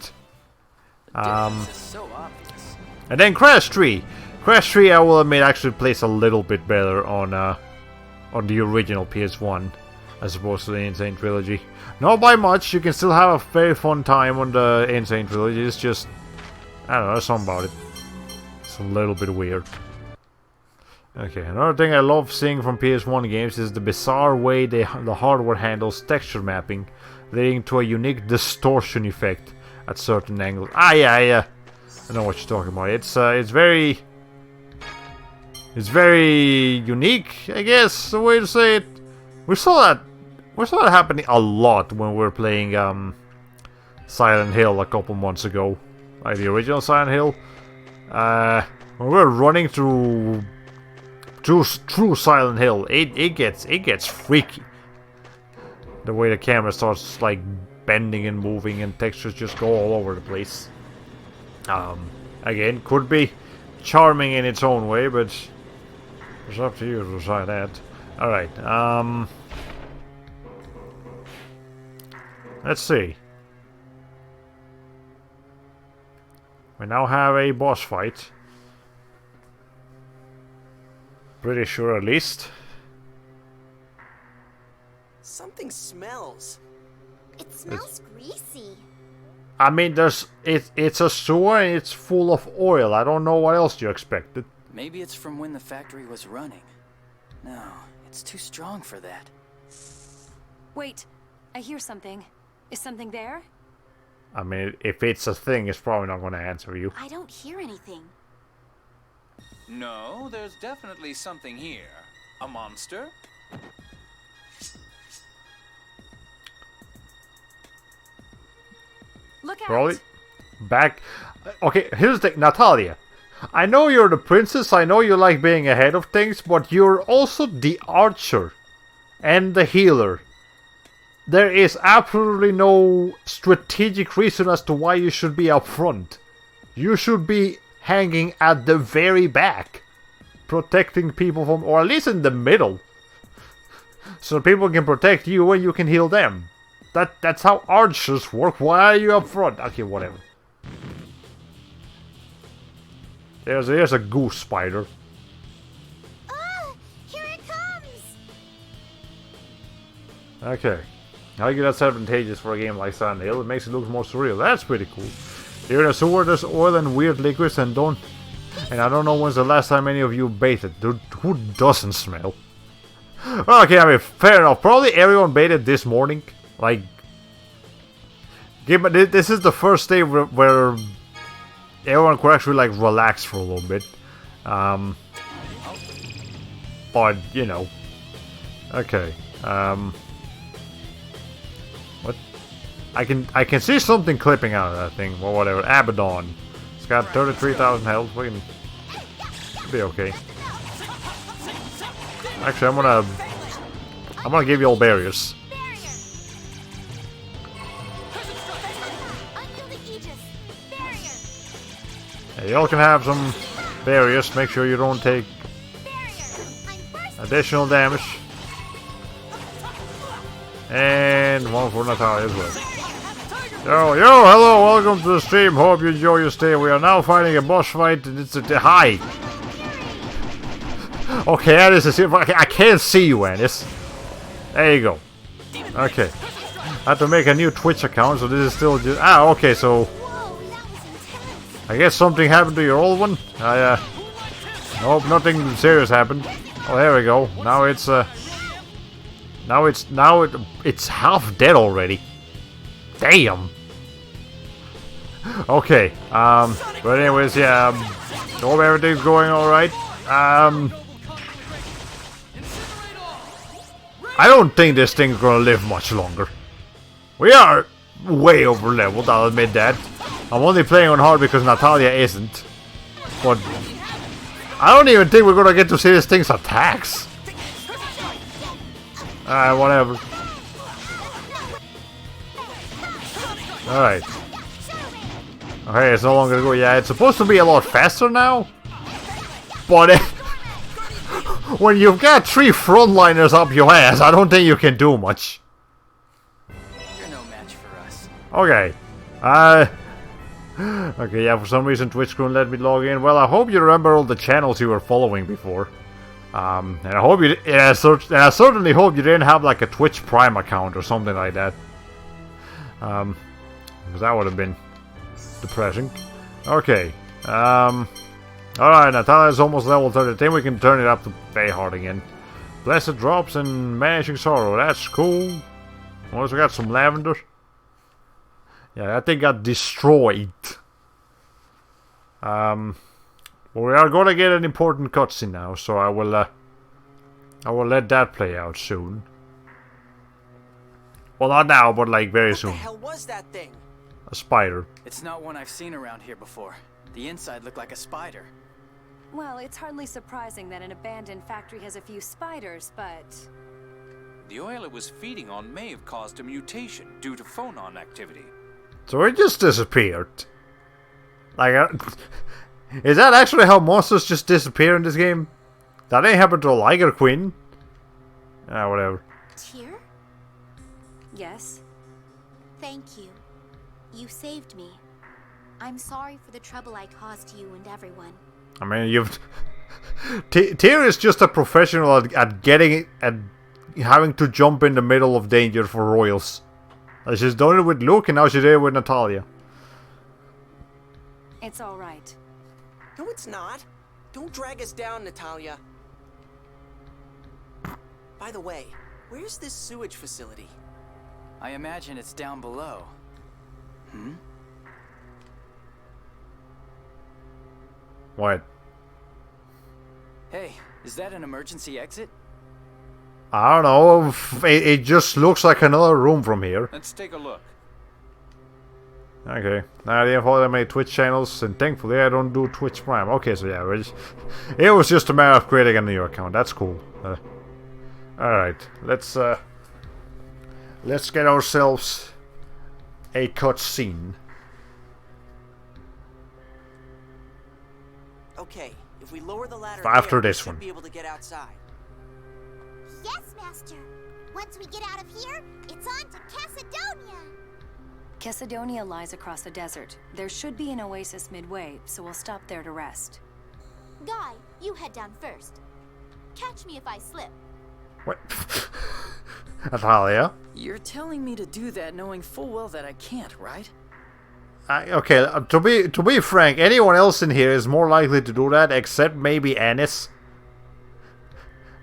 And then Crash 3. Crash 3, I will admit, actually plays a little bit better on the original PS1 as opposed to the Insane Trilogy. Not by much. You can still have a very fun time on the Insane Trilogy. It's just, I don't know, there's something about it. It's a little bit weird. Okay, another thing I love seeing from PS1 games is the bizarre way the hardware handles texture mapping, leading to a unique distortion effect at certain angles. Yeah. I know what you're talking about. It's very unique, I guess, the way to say it. We saw that happening a lot when we were playing Silent Hill a couple months ago, like the original Silent Hill. When we were running through Silent Hill, it gets freaky. The way the camera starts like bending and moving, and textures just go all over the place. Again, could be charming in its own way, but it's up to you to decide that. Alright, let's see. We now have a boss fight. Pretty sure at least. Something smells. It smells greasy. I mean, it's a sewer and it's full of oil. I don't know what else you expected. Maybe it's from when the factory was running. No, it's too strong for that. Wait, I hear something. Is something there? I mean, if it's a thing, it's probably not going to answer you. I don't hear anything. No, there's definitely something here. A monster? Look out! Probably back. Okay, here's the thing, Natalia. I know you're the princess, I know you like being ahead of things, but you're also the archer and the healer. There is absolutely no strategic reason as to why you should be up front. You should be hanging at the very back, protecting people from, or at least in the middle, so people can protect you and you can heal them. That's how archers work. Why are you up front? Okay, whatever. There's a goose spider. Ah! Here it comes! Okay. I think that's advantageous for a game like Silent Hill. It makes it look more surreal. That's pretty cool. Here in a sewer, there's oil and weird liquids, and I don't know when's the last time any of you baited. Dude, who doesn't smell? Okay, I mean, fair enough. Probably everyone baited this morning. Like, this is the first day where everyone could actually like relax for a little bit. But you know, okay. What? I can see something clipping out of that thing. Well, whatever. Abaddon. It's got 33,000 health. We can be okay. Actually, I'm gonna give you all barriers. Yeah, y'all can have some barriers. Make sure you don't take additional damage. And one for Natalia as well. Yo, hello, welcome to the stream. Hope you enjoy your stay. We are now fighting a boss fight, and it's a hi. Okay, Anis is here. I can't see you, Anis. There you go. Okay. I have to make a new Twitch account, so this is still just... Ah, okay, so... I guess something happened to your old one? I hope nothing serious happened. Oh, there we go. Now it's, it's half dead already. Damn! Okay, but anyways, yeah, hope everything's going alright. I don't think this thing's gonna live much longer. We are way over leveled, I'll admit that. I'm only playing on hard because Natalia isn't. But I don't even think we're gonna get to see this thing's attacks. Alright, whatever. Alright. Okay, it's no longer go. Yeah, it's supposed to be a lot faster now. But when you've got 3 frontliners up your ass, I don't think you can do much. You're no match for us. Okay. Okay, yeah, for some reason Twitch couldn't let me log in. Well, I hope you remember all the channels you were following before. And I hope you... And I certainly hope you didn't have like a Twitch Prime account or something like that. Because that would have been depressing. Okay. Alright, Natalia's almost level 30. I think we can turn it up to play hard again. Blessed Drops and Managing Sorrow. That's cool. Also got some lavender. Yeah, that thing got destroyed. Well, we are gonna get an important cutscene now, so I will let that play out soon. Well, not now, but like very soon. What the hell was that thing? A spider. It's not one I've seen around here before. The inside looked like a spider. Well, it's hardly surprising that an abandoned factory has a few spiders, but... The oil it was feeding on may have caused a mutation due to phonon activity. So it just disappeared. Like, is that actually how monsters just disappear in this game? That ain't happened to a Liger Queen. Ah, whatever. Tyr? Yes? Thank you. You saved me. I'm sorry for the trouble I caused you and everyone. I mean, you've... Tyr is just a professional at getting... at having to jump in the middle of danger for royals. She's done it with Luke, and now she did it with Natalia. It's all right. No, it's not. Don't drag us down, Natalia. By the way, where's this sewage facility? I imagine it's down below. What? Hey, is that an emergency exit? I don't know. It just looks like another room from here. Let's take a look. Okay. Now they follow my Twitch channels, and thankfully I don't do Twitch Prime. Okay, so yeah, it was just a matter of creating a new account. That's cool. Alright, let's get ourselves a cutscene. Okay, if we lower the ladder After there, this we should one. be able to get outside. Yes, Master. Once we get out of here, it's on to Cassadonia. Cassadonia lies across the desert. There should be an oasis midway, so we'll stop there to rest. Guy, you head down first. Catch me if I slip. What? Natalia? You're telling me to do that knowing full well that I can't, right? Okay, to be frank, anyone else in here is more likely to do that, except maybe Anis.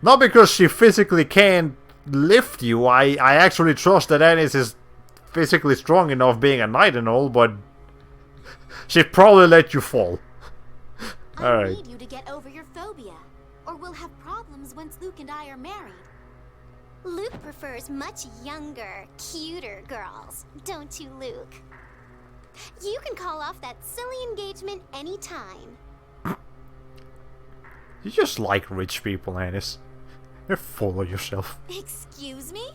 Not because she physically can't lift you. I actually trust that Anis is physically strong enough, being a knight and all, but she'd probably let you fall. I need you to get over your phobia, or we'll have problems once Luke and I are married. Luke prefers much younger, cuter girls, don't you, Luke? You can call off that silly engagement anytime. You just like rich people, Anis. You're full of yourself. Excuse me?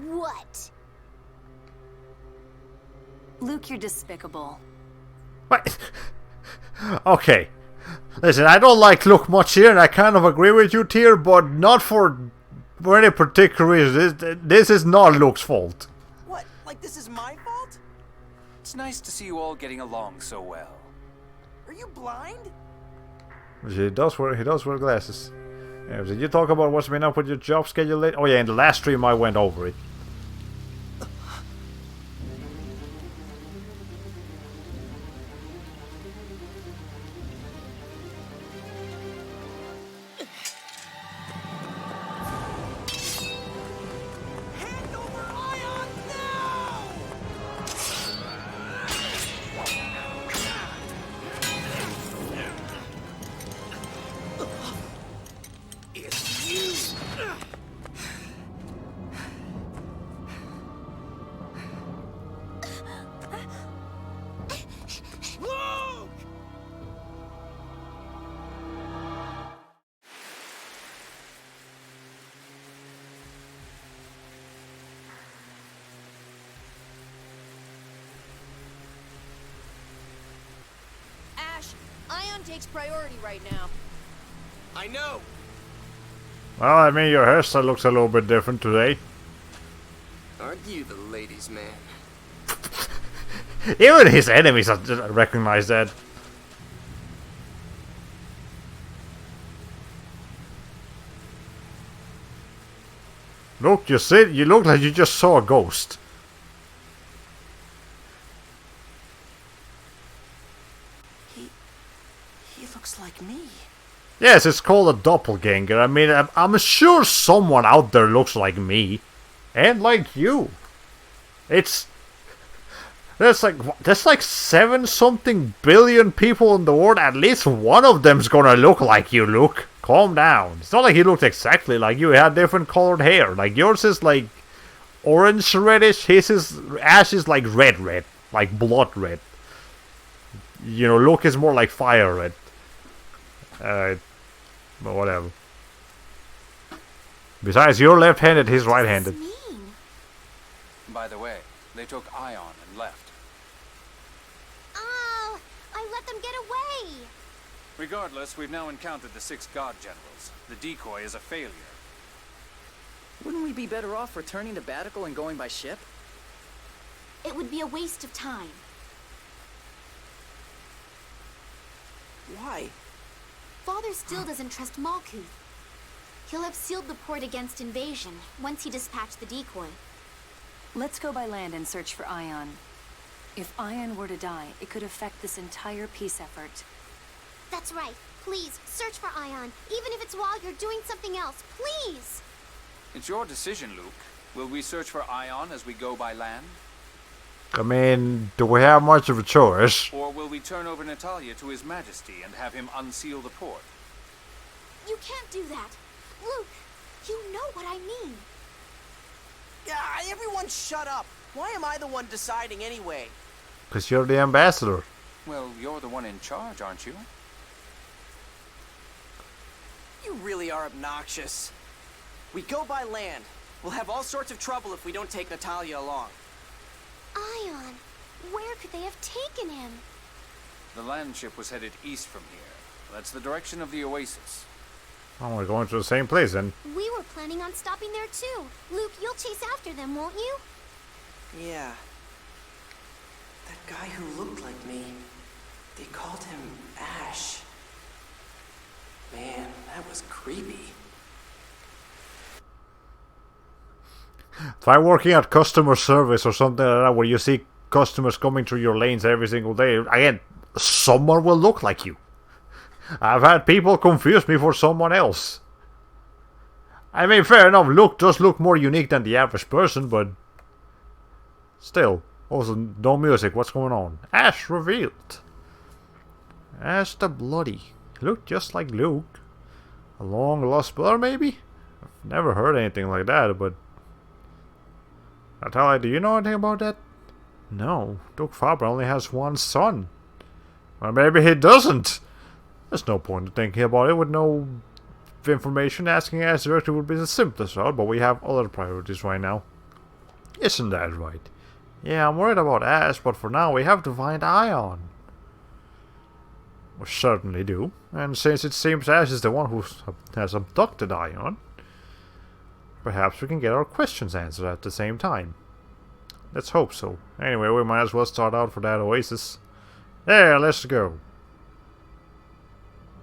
What? Luke, you're despicable. What? Okay. Listen, I don't like Luke much here, and I kind of agree with you, Tyr, but not for any particular reason. This is not Luke's fault. What? Like this is my fault? It's nice to see you all getting along so well. Are you blind? He does wear glasses. Yeah, did you talk about what's been up with your job schedule lately? Oh yeah, in the last stream I went over it. Hand over Ion now! It's you! Luke! Ash, Ion takes priority right now. I know! Well, I mean, your hairstyle looks a little bit different today. Aren't you the ladies' man? Even his enemies recognize that. Look, you look like you just saw a ghost. He looks like me. Yes, it's called a doppelganger. I mean, I'm sure someone out there looks like me. And like you. There's like 7-something billion people in the world. At least one of them's gonna look like you, Luke. Calm down. It's not like he looked exactly like you. He had different colored hair. Like yours is like orange reddish. Ash is like red. Like blood red. You know, Luke is more like fire red. But whatever. Besides, you're left-handed, he's right-handed. What's this mean? By the way, they took Ion and left. Oh, I let them get away. Regardless, we've now encountered the 6 god generals. The decoy is a failure. Wouldn't we be better off returning to Batical and going by ship? It would be a waste of time. Why? Father still doesn't trust Malkuth. He'll have sealed the port against invasion once he dispatched the decoy. Let's go by land and search for Ion. If Ion were to die, it could affect this entire peace effort. That's right. Please, search for Ion, even if it's while you're doing something else. Please! It's your decision, Luke. Will we search for Ion as we go by land? I mean, do we have much of a choice? Or will we turn over Natalia to His Majesty and have him unseal the port? You can't do that. Luke, you know what I mean. Yeah, everyone shut up. Why am I the one deciding anyway? Because you're the ambassador. Well, you're the one in charge, aren't you? You really are obnoxious. We go by land. We'll have all sorts of trouble if we don't take Natalia along. Ion, where could they have taken him? The land ship was headed east from here. That's the direction of the Oasis. Oh, we're going to the same place then. We were planning on stopping there too. Luke, you'll chase after them, won't you? Yeah. That guy who looked like me, they called him Ash. Man, that was creepy. Try working at customer service or something like that, where you see customers coming through your lanes every single day. Again, someone will look like you. I've had people confuse me for someone else. I mean, fair enough, Luke does look more unique than the average person, but still. Also, no music, what's going on? Ash revealed. Ash the Bloody. Looked just like Luke. A long lost brother, maybe? I've never heard anything like that, but Natalia, do you know anything about that? No, Duke Faber only has one son. Or maybe he doesn't. There's no point in thinking about it with no information. Asking Ash directly would be the simplest route, but we have other priorities right now. Isn't that right? Yeah, I'm worried about Ash, but for now we have to find Ion. We certainly do. And since it seems Ash is the one who has abducted Ion, perhaps we can get our questions answered at the same time. Let's hope so. Anyway, we might as well start out for that Oasis. Yeah, let's go.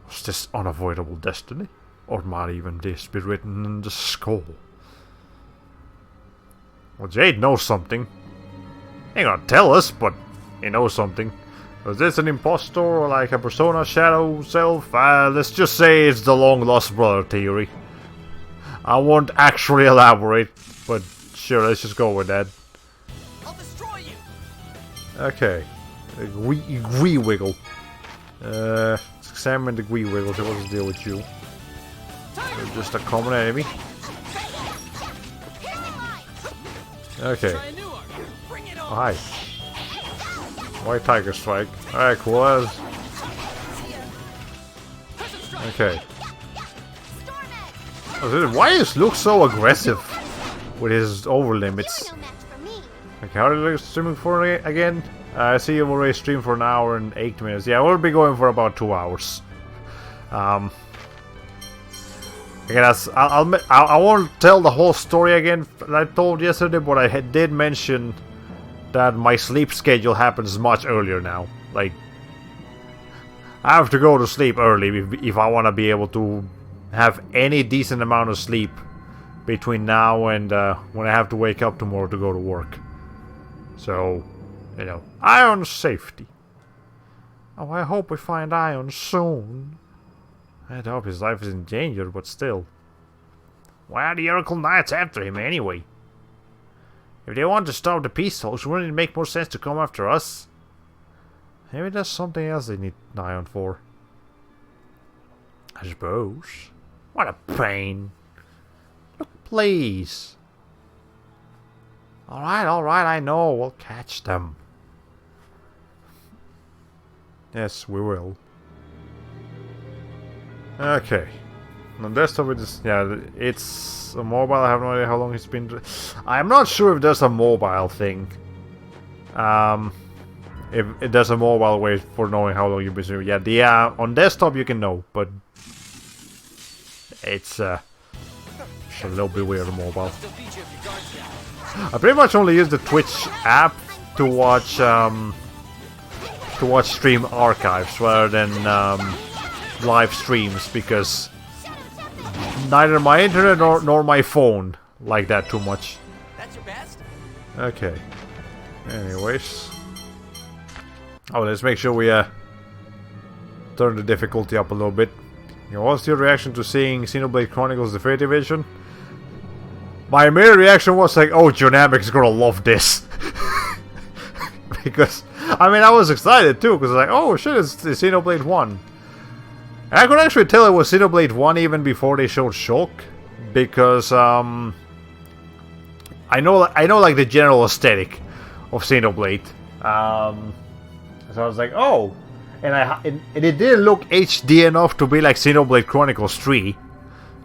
Was this unavoidable destiny? Or might even this be written in the skull? Well, Jade knows something. He ain't gonna tell us, but he knows something. Was this an impostor or like a persona shadow self? Let's just say it's the long lost brother theory. I won't actually elaborate, but sure, let's just go with that. I'll destroy you. Okay. Gwee Wiggle. Let's examine the Gwee Wiggle. So what's the deal with you? You're just a common enemy. Okay. Oh, hi. White Tiger Strike. Alright, cool. Okay. Why is Luke so aggressive with his over limits? Okay, how are you streaming for again? I see you've already streamed for an hour and 8 minutes. Yeah, we'll be going for about 2 hours. Again, I won't tell the whole story again that I told yesterday, but I did mention that my sleep schedule happens much earlier now. Like, I have to go to sleep early if I want to be able to have any decent amount of sleep between now and when I have to wake up tomorrow to go to work. So, you know, Ion's safety. Oh, I hope we find Ion soon. I hope his life is in danger, but still. Why are the Oracle Knights after him anyway? If they want to stop the Peace Talks, wouldn't it make more sense to come after us? Maybe there's something else they need Ion for. I suppose. What a pain. Look, please. Alright, I know. We'll catch them. Yes, we will. Okay. On desktop it's a mobile. I have no idea how long it's been. I'm not sure if there's a mobile thing. If there's a mobile way for knowing how long you've been streaming. Yeah, on desktop you can know, but it's a little bit weird on mobile. I pretty much only use the Twitch app to watch to watch stream archives rather than live streams, because neither my internet nor my phone like that too much. That's your best? Okay. Anyways. Oh, let's make sure we turn the difficulty up a little bit. You know, what's your reaction to seeing Xenoblade Chronicles Definitive Edition? My immediate reaction was like, oh, Dynamic's gonna love this. Because, I mean, I was excited too, because like, oh shit, it's Xenoblade 1. And I could actually tell it was Xenoblade 1 even before they showed Shulk, because I know like the general aesthetic of Xenoblade. So I was like, oh, and it didn't look HD enough to be like Xenoblade Chronicles 3.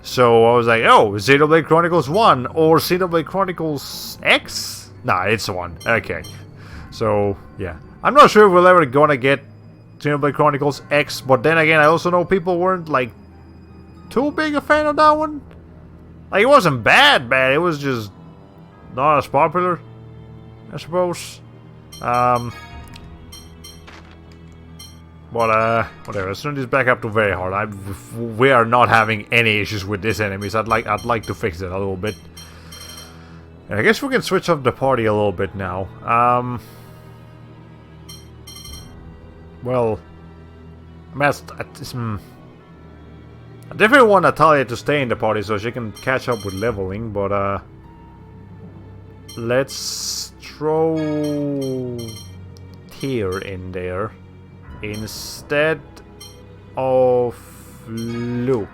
So I was like, oh, Xenoblade Chronicles 1 or Xenoblade Chronicles X? Nah, it's 1. Okay. So, yeah. I'm not sure if we're ever gonna get Xenoblade Chronicles X, but then again, I also know people weren't, like, too big a fan of that one. Like, it wasn't bad, it was just not as popular, I suppose. But, whatever, let's turn this back up to very hard. We are not having any issues with these enemies. I'd like to fix it a little bit. And I guess we can switch up the party a little bit now. Well, I mean, I definitely want Natalia to stay in the party so she can catch up with leveling, but let's throw Tyr in there instead of Luke.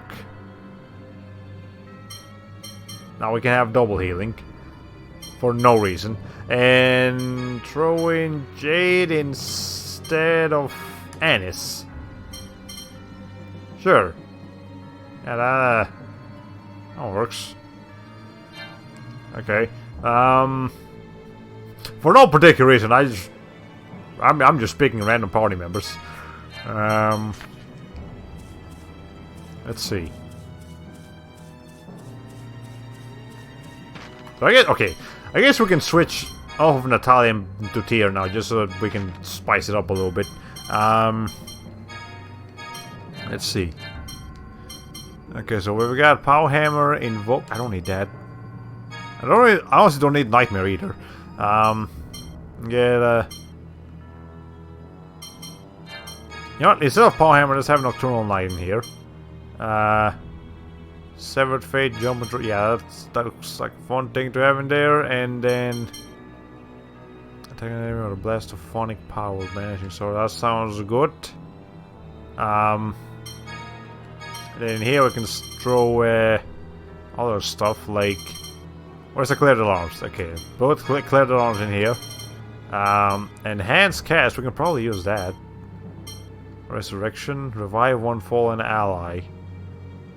Now we can have double healing for no reason, and throw in Jade instead of Anis. Sure. Yeah, that works. Okay. For no particular reason, I'm just picking random party members. Let's see. So I guess we can switch off of Natalia to Tyr now, just so that we can spice it up a little bit. Let's see. Okay, so we've got Pow Hammer, Invoke. I don't need that. I honestly don't need Nightmare either. You know what? Instead of Pow Hammer, let's have Nocturnal Knight in here. Severed Fate, Geometry. Yeah, that looks like a fun thing to have in there. And then attacking an enemy with a blast of phonic power, banishing. So that sounds good. Then here we can throw other stuff like, where's the Cleared Alarms? Okay, both Cleared Alarms in here. Enhanced Cast, we can probably use that. Resurrection, revive one fallen ally.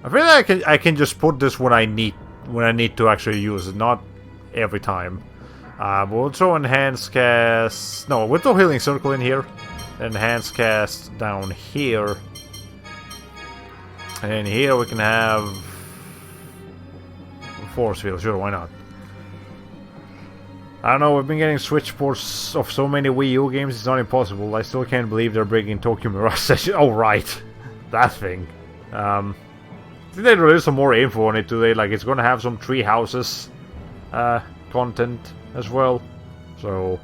I feel like I can just put this when I need to actually use it, not every time. We'll throw Enhanced Cast. No, we'll throw Healing Circle in here. Enhanced Cast down here. And here we can have Force Field. Sure, why not? I don't know, we've been getting Switch ports of so many Wii U games, it's not impossible. I still can't believe they're bringing Tokyo Mirage Session. Oh, right. That thing. I think they released some more info on it today, like it's gonna have some Tree Houses content as well. So,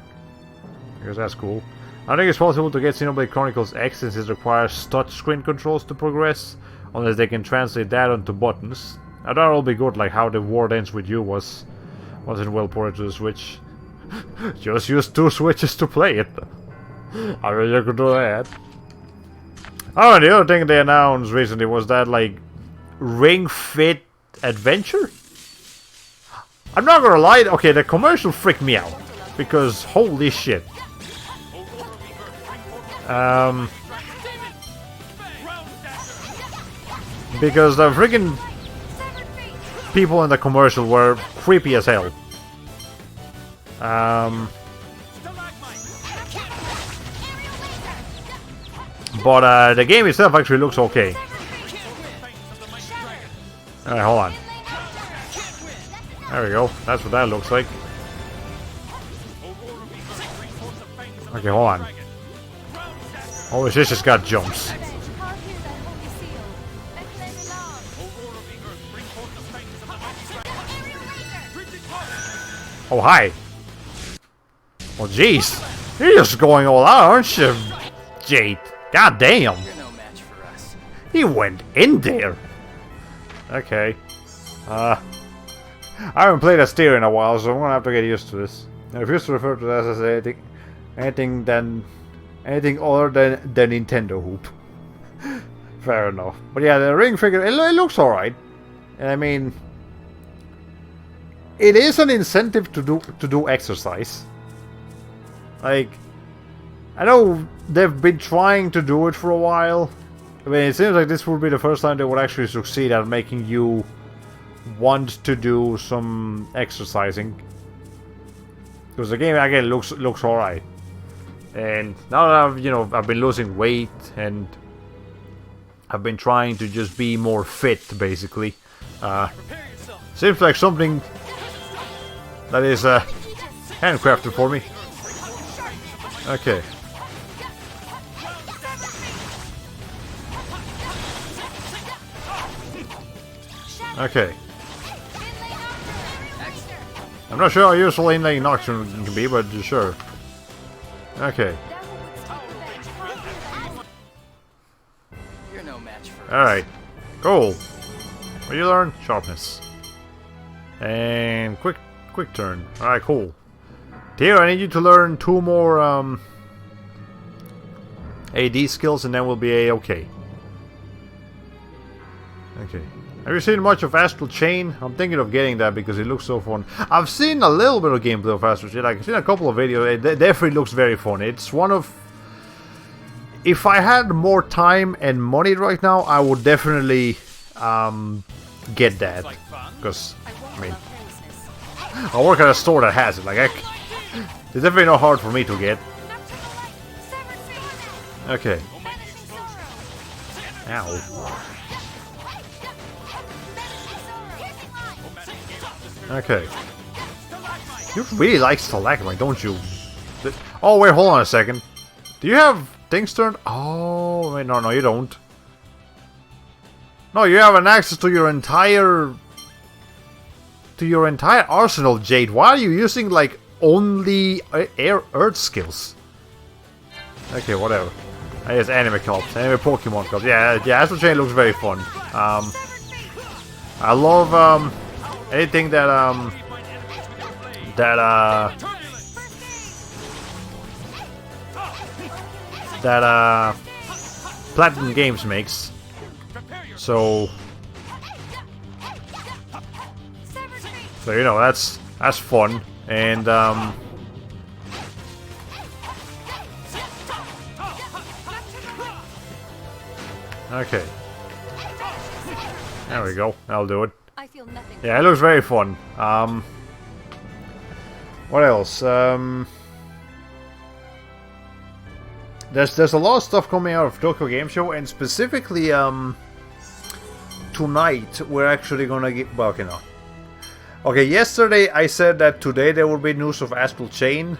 I guess that's cool. I think it's possible to get Xenoblade Chronicles X since it requires touchscreen controls to progress, unless they can translate that onto buttons. Now that'll be good, like how the World Ends With You wasn't well ported to the Switch. Just use 2 Switches to play it. I mean, you could do that. Oh, and the other thing they announced recently was that, like, Ring Fit Adventure? I'm not gonna lie, okay, the commercial freaked me out. Because, holy shit. Because the freaking people in the commercial were creepy as hell. But the game itself actually looks okay. Alright, hold on. There we go. That's what that looks like. Okay, hold on. Oh, this just got jumps. Oh, hi. Oh, jeez. You're just going all out, aren't you, Jade? God damn. You're no match for us. He went in there. Okay. I haven't played as Steer in a while, so I'm gonna have to get used to this. I refuse to refer to this as anything other than the Nintendo hoop. Fair enough. But yeah, the ring figure, it looks alright. And I mean, it is an incentive to do exercise. Like, I know they've been trying to do it for a while. I mean, it seems like this would be the first time they would actually succeed at making you want to do some exercising. Because the game again looks alright. And now that I've been losing weight and I've been trying to just be more fit, basically. Seems like something that is handcrafted for me. Okay. Okay. I'm not sure how useful inlaying Nocturne can be, but sure. Okay. You're no match for us. Alright. Cool. What do you learn? Sharpness. And quick turn. Alright, cool. Here, I need you to learn 2 more AD skills and then we'll be A-okay. Okay. Have you seen much of Astral Chain? I'm thinking of getting that because it looks so fun. I've seen a little bit of gameplay of Astral Chain. Like, I've seen a couple of videos. It definitely looks very fun. It's one of... If I had more time and money right now, I would definitely get that. Because, I mean... I work at a store that has it. Like, it's definitely not hard for me to get. Okay. Ow. Okay. You really like Stalagmite, don't you? Oh, wait, hold on a second. Do you have things turned? Oh, wait, no, you don't. No, you have an access to your entire... arsenal, Jade. Why are you using, like, only Earth skills? Okay, whatever. I guess anime clubs, anime Pokemon clubs. Yeah, Astral Chain looks very fun. I love, anything that Platinum Games makes. So you know, that's fun. And okay. There we go. That'll do it. I feel nothing. Yeah, it looks very fun. What else? There's a lot of stuff coming out of Tokyo Game Show, and specifically tonight we're actually gonna get... Well, okay, no. Okay, yesterday I said that today there will be news of Astral Chain.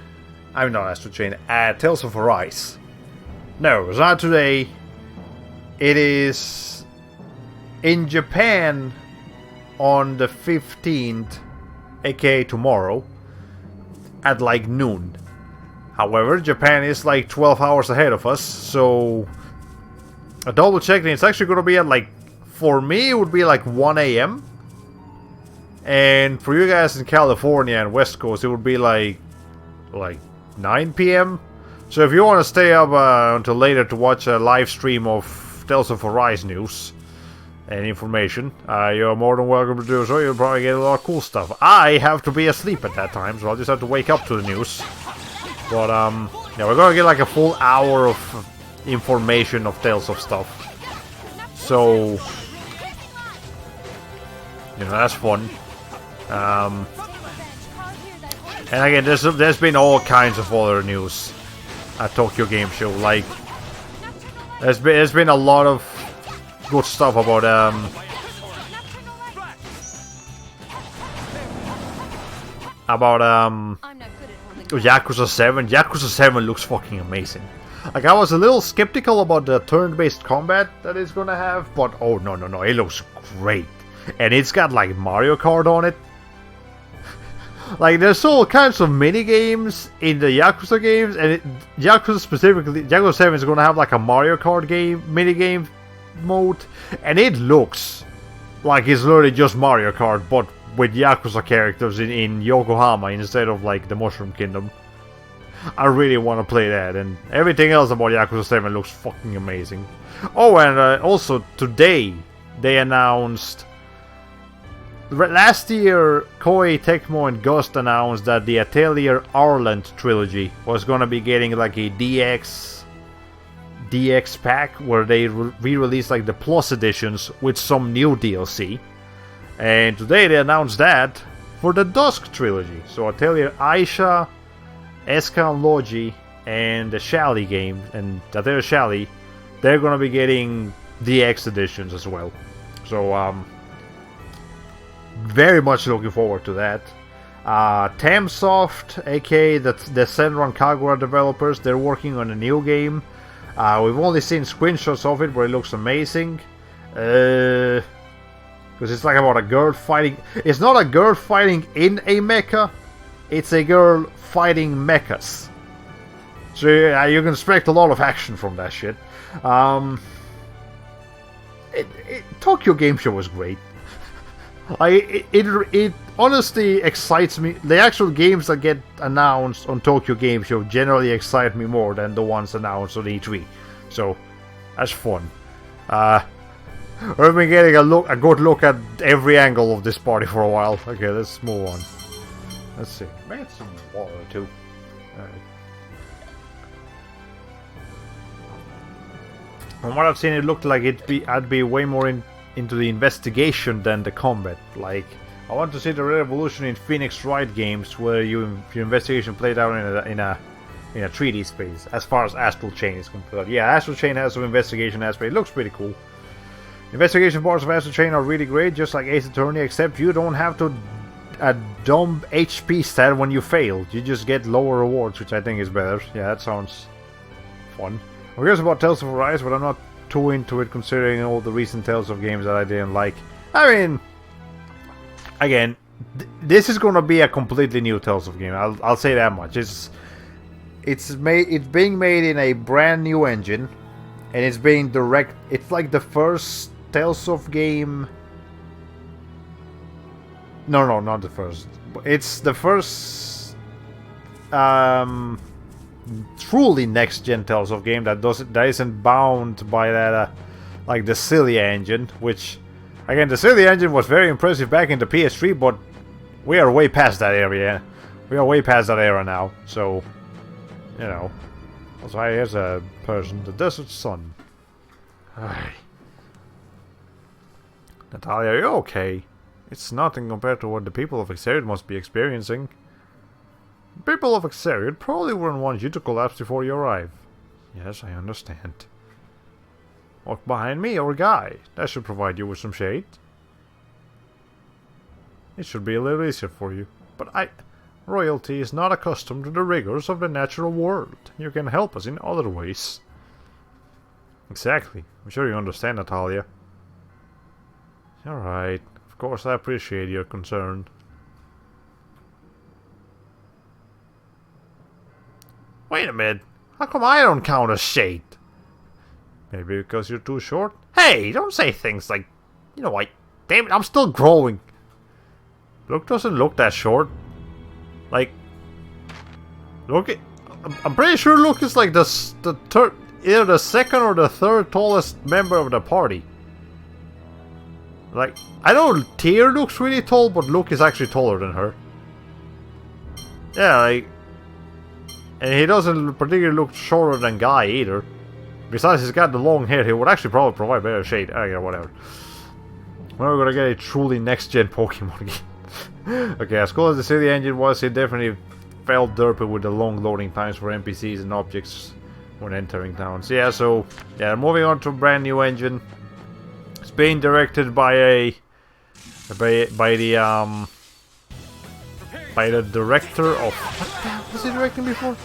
I mean, not Astral Chain, Tales of Arise. No, it's not today. It is in Japan on the 15th, aka tomorrow, at like noon. However, Japan is like 12 hours ahead of us, so I double checked and it's actually going to be at like, for me it would be like 1 AM. And for you guys in California and West Coast, it would be like 9 PM. So if you want to stay up until later to watch a live stream of Tales of Arise news and information, you're more than welcome to do so. You'll probably get a lot of cool stuff. I have to be asleep at that time, so I'll just have to wake up to the news. But yeah, we're gonna get like a full hour of information of Tales of stuff. So you know, that's fun. And again, there's been all kinds of other news at Tokyo Game Show. Like, there's been a lot of good stuff about Yakuza 7. Yakuza 7 looks fucking amazing. Like, I was a little skeptical about the turn-based combat that it's gonna have, but oh no, it looks great. And it's got like Mario Kart on it. Like, there's all kinds of mini games in the Yakuza games, and Yakuza specifically, Yakuza 7 is gonna have like a Mario Kart game, mini game mode, and it looks like it's literally just Mario Kart, but with Yakuza characters in Yokohama instead of like the Mushroom Kingdom. I really want to play that, and everything else about Yakuza 7 looks fucking amazing. Oh, and also today they announced. Last year, Koei Tecmo and Gust announced that the Atelier Arland trilogy was gonna be getting like a DX pack where they re-released like the Plus editions with some new DLC. And today they announced that for the Dusk trilogy. So Atelier Aisha, Eskan Logi, and the Shally game, and Atelier Shally, they're gonna be getting DX editions as well. So very much looking forward to that. Tamsoft, aka the Senran Kagura developers, they're working on a new game. We've only seen screenshots of it where it looks amazing. Because it's like about a girl fighting. It's not a girl fighting in a mecha, it's a girl fighting mechas. So you can expect a lot of action from that shit. Tokyo Game Show was great. It honestly excites me. The actual games that get announced on Tokyo Game Show generally excite me more than the ones announced on E3. So that's fun. We've been getting a good look at every angle of this party for a while. Okay, let's move on. Let's see. Maybe some water too. Alright. From what I've seen, it looked like I'd be way more into the investigation than the combat. Like, I want to see the revolution in Phoenix Wright games where your investigation played out in a 3D space. As far as Astral Chain is concerned, yeah, Astral Chain has some investigation aspect. It looks pretty cool. Investigation parts of Astral Chain are really great, just like Ace Attorney, except you don't have to dump HP stat when you fail. You just get lower rewards, which I think is better. Yeah, that sounds fun. I'm curious about Tales of Arise, but I'm not too into it considering all the recent Tales of games that I didn't like. I mean, again, this is gonna be a completely new Tales of game. I'll say that much. It's being made in a brand new engine, and it's being direct. It's like the first Tales of game. No, not the first. It's the first truly next gen Tales of game that isn't bound by that like the Cilia engine, which again, the Cilia engine was very impressive back in the PS3, but we are way past that area. We are way past that era now, so you know. Also, here's a person, the Desert Sun. Ay. Natalia, are you okay? It's nothing compared to what the people of Exariad must be experiencing. The people of Exariad probably wouldn't want you to collapse before you arrive. Yes, I understand. Walk behind me or Guy. That should provide you with some shade. It should be a little easier for you. But royalty is not accustomed to the rigors of the natural world. You can help us in other ways. Exactly. I'm sure you understand, Natalia. Alright. Of course, I appreciate your concern. Wait a minute. How come I don't count as shade? Maybe because you're too short? Hey, don't say things like... You know what? Damn it, I'm still growing. Luke doesn't look that short. Like... Look at... I'm pretty sure Luke is like either the second or the third tallest member of the party. Like, I know Tyr looks really tall, but Luke is actually taller than her. Yeah, like... And he doesn't particularly look shorter than Guy either. Besides, he's got the long hair, he would actually probably provide better shade. Yeah, whatever. When are we gonna get a truly next-gen Pokemon game? Okay, as cool as the City engine was, it definitely felt derpy with the long loading times for NPCs and objects when entering towns. Yeah, so, yeah, moving on to a brand new engine. It's being directed by the director of... What the hell was he directing before?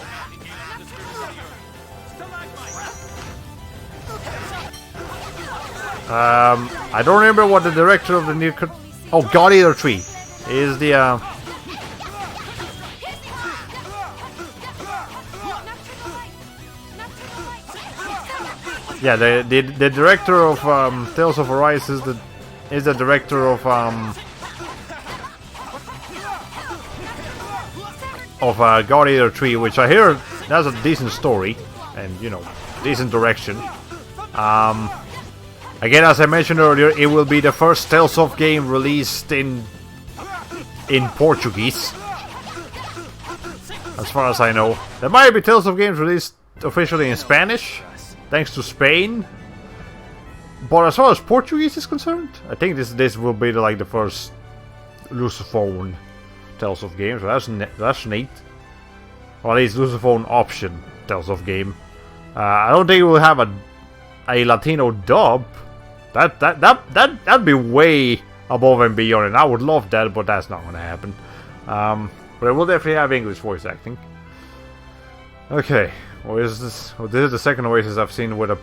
I don't remember what the director of the new... Oh, God Eater 3 is the... Yeah, the director of Tales of Arise is the director of God Eater 3, which I hear has a decent story and, you know, decent direction. Again, as I mentioned earlier, it will be the first Tales of game released in Portuguese, as far as I know. There might be Tales of games released officially in Spanish, thanks to Spain. But as far as Portuguese is concerned, I think this will be the first Lusophone Tales of games. So that's neat. Or at least Lusophone option Tales of game. I don't think it will have a Latino dub. That'd be way above and beyond, and I would love that, but that's not gonna happen. But it will definitely have English voice acting. Okay, well, this is the second Oasis I've seen with a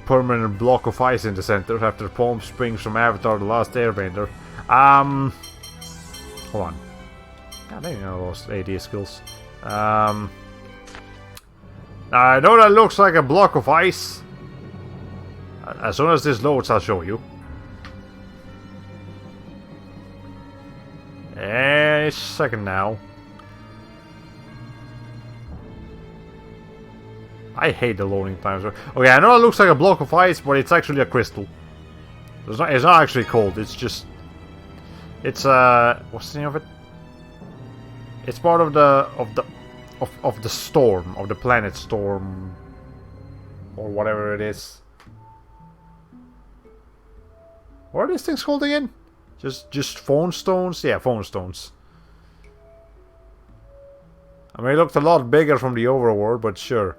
permanent block of ice in the center after Palm Springs from Avatar: The Last Airbender. Hold on. God dang, I lost AD skills. I know that looks like a block of ice. As soon as this loads, I'll show you. And it's second now. I hate the loading times. Okay, I know it looks like a block of ice, but it's actually a crystal. It's not actually cold. It's just... It's what's the name of it? It's part of the storm, of the planet storm, or whatever it is. What are these things called again? Just phone stones? Yeah, phone stones. I mean, it looked a lot bigger from the overworld, but sure.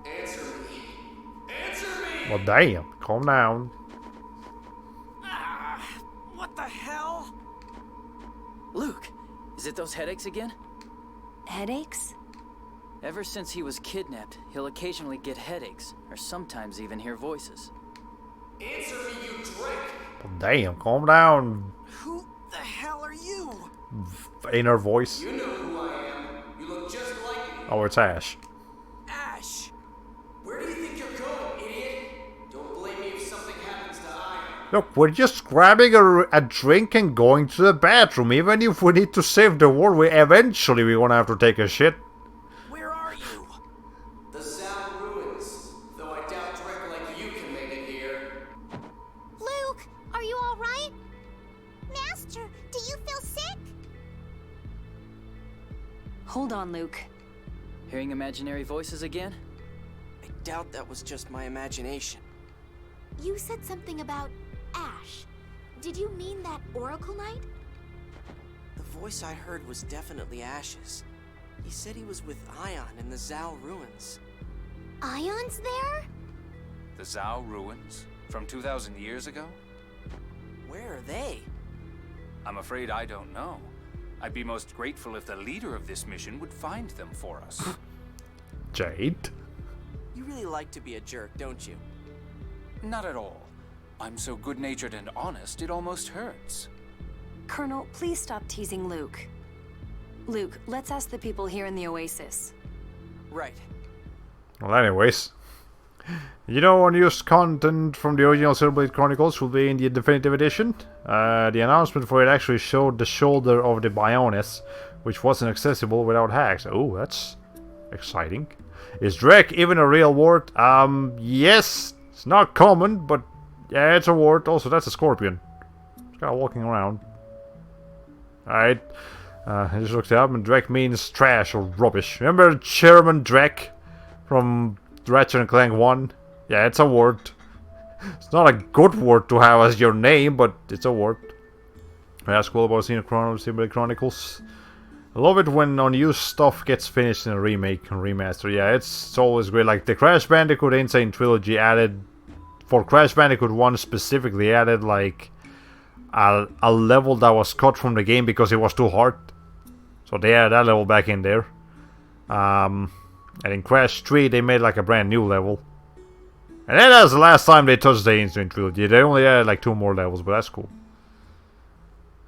Answer me! Answer me! Well, damn. Calm down. What the hell? Luke, is it those headaches again? Headaches? Ever since he was kidnapped, he'll occasionally get headaches, or sometimes even hear voices. Answer me, you drink! Well, damn. Calm down. Who the hell are you? Inner voice. You know who I am. You look just like me. Oh, it's Ash. Ash. Where do you think you're going, idiot? Don't blame me if something happens to Ion. Look, we're just grabbing a drink and going to the bathroom. Even if we need to save the world, eventually we're gonna have to take a shit. Where are you? The Zal ruins. Though I doubt Drek like you can make it here. Luke, are you all right? Master, do you feel sick? Hold on, Luke. Hearing imaginary voices again? I doubt that was just my imagination. You said something about Ash. Did you mean that Oracle Knight? The voice I heard was definitely Ash's. He said he was with Ion in the Zal ruins. Ion's there? The Zhao ruins? From 2,000 years ago? Where are they? I'm afraid I don't know. I'd be most grateful if the leader of this mission would find them for us. Jade? You really like to be a jerk, don't you? Not at all. I'm so good-natured and honest, it almost hurts. Colonel, please stop teasing Luke. Luke, let's ask the people here in the Oasis. Right. Well, anyways. You know, unused content from the original Silverblade Chronicles will be in the definitive edition. The announcement for it actually showed the shoulder of the Bionis, which wasn't accessible without hacks. Oh, that's exciting. Is Drek even a real ward? Yes. It's not common, but yeah, it's a ward. Also, that's a scorpion. It's kind of walking around. Alright. I just looked it up, and Drek means trash or rubbish. Remember Chairman Drek from Ratchet and Clank 1? Yeah, it's a word. It's not a good word to have as your name, but it's a word. That's cool about Xenoblade Chronicles. I love it when unused stuff gets finished in a remake and remaster. Yeah, it's always great. Like the Crash Bandicoot Insane Trilogy added, for Crash Bandicoot 1 specifically, added like a level that was cut from the game because it was too hard. So they added that level back in there. And in Crash 3, they made like a brand new level. And then that's the last time they touched the Ancient Trilogy. They only added like 2 more levels, but that's cool.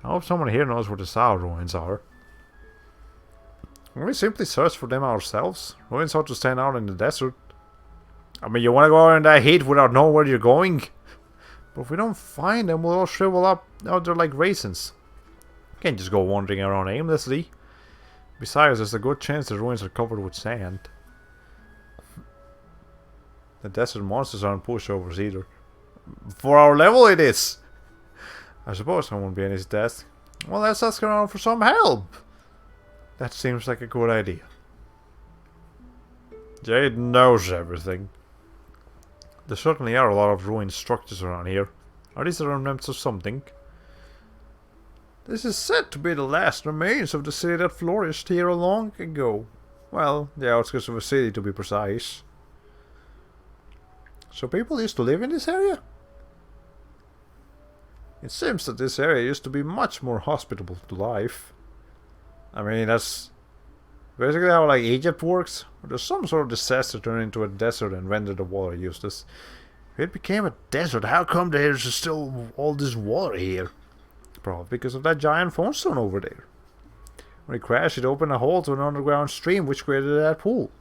I hope someone here knows where the Sao ruins are. Can we simply search for them ourselves? Ruins ought to stand out in the desert. I mean, you want to go out in that heat without knowing where you're going? But if we don't find them, we'll all shrivel up out there like raisins. Can't just go wandering around aimlessly. Besides, there's a good chance the ruins are covered with sand. The desert monsters aren't pushovers either. For our level it is! I suppose I won't be in his desk. Well, let's ask around for some help! That seems like a good idea. Jade knows everything. There certainly are a lot of ruined structures around here. Are these the remnants of something? This is said to be the last remains of the city that flourished here long ago. Well, the outskirts of a city to be precise. So people used to live in this area? It seems that this area used to be much more hospitable to life. I mean, that's basically how like Egypt works. There's some sort of disaster turned into a desert and rendered the water useless. If it became a desert, how come there's still all this water here? Probably because of that giant phone stone over there. When it crashed, it opened a hole to an underground stream which created that pool.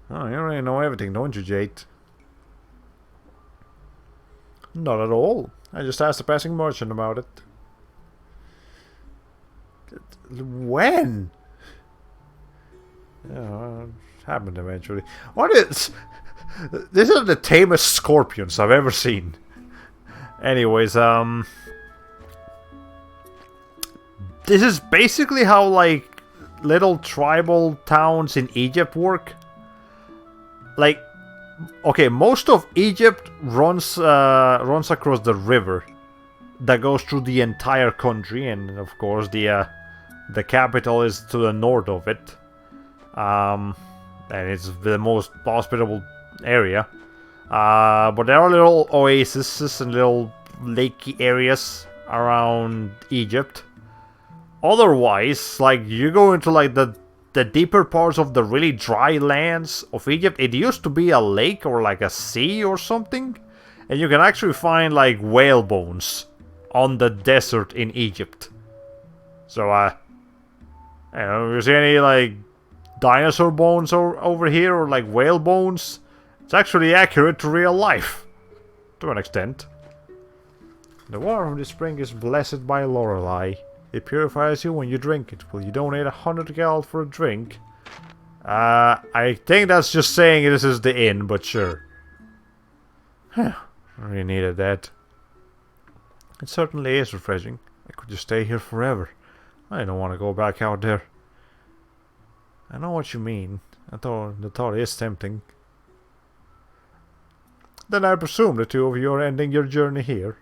Oh, you really know everything, don't you, Jade? Not at all. I just asked a passing merchant about it. When? Yeah, it happened eventually. What is... These are the tamest scorpions I've ever seen. Anyways, this is basically how, like, little tribal towns in Egypt work. Like, okay, most of Egypt runs across the river that goes through the entire country, and of course the capital is to the north of it, and it's the most hospitable area. But there are little oases and little lakey areas around Egypt. Otherwise, like, you go into like the deeper parts of the really dry lands of Egypt, it used to be a lake or like a sea or something, and you can actually find like whale bones on the desert in Egypt. So, you know, you see any like dinosaur bones over here or like whale bones? It's actually accurate to real life, to an extent. The water from this spring is blessed by Lorelei. It purifies you when you drink it. Will you donate 100 gallons for a drink? I think that's just saying this is the inn, but sure. I really needed that. It certainly is refreshing. I could just stay here forever. I don't want to go back out there. I know what you mean. The thought is tempting. Then I presume the two of you are ending your journey here.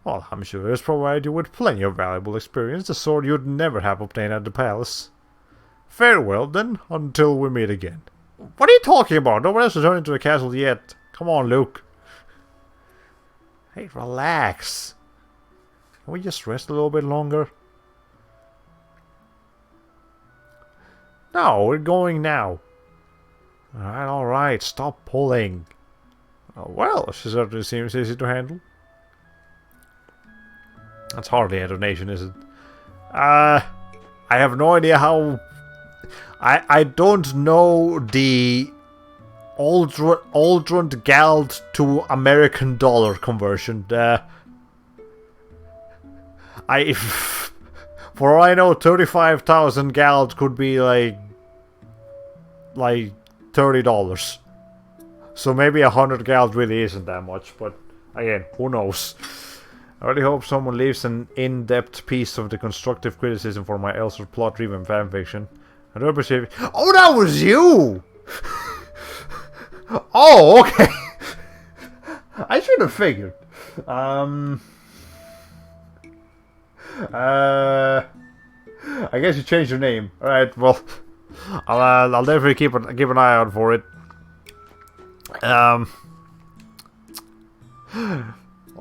Well, I'm sure it's provided you with plenty of valuable experience, the sort you'd never have obtained at the palace. Farewell, then, until we meet again. What are you talking about? Nobody has returned to the castle yet. Come on, Luke. Hey, relax. Can we just rest a little bit longer? No, we're going now. Alright, stop pulling. Oh, well, she certainly seems easy to handle. That's hardly a donation, is it? I have no idea how... I don't know the Aldrund Gald to American dollar conversion. For all I know, 35,000 Gald could be like $30. So maybe 100 Gald really isn't that much, but again, who knows? I really hope someone leaves an in-depth piece of the constructive criticism for my Elser plot-driven fanfiction. I do appreciate it. Oh, that was you! Oh, okay. I should have figured. I guess you changed your name. Alright, well, I'll definitely keep an eye out for it.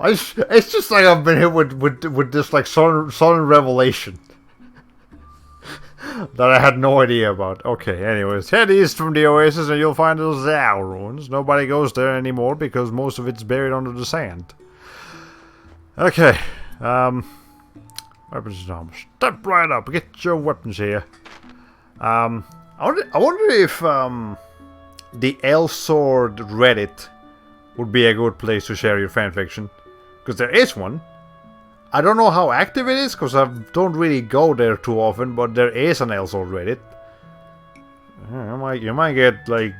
It's just like I've been hit with this like sudden revelation. that I had no idea about. Okay, anyways, head east from the oasis and you'll find the Zao ruins. Nobody goes there anymore because most of it's buried under the sand. Okay, weapons and armor. Step right up, get your weapons here. I wonder if the Elsword Reddit would be a good place to share your fanfiction. Because there is one. I don't know how active it is, because I don't really go there too often, but there is an Elsword Reddit. You might get, like,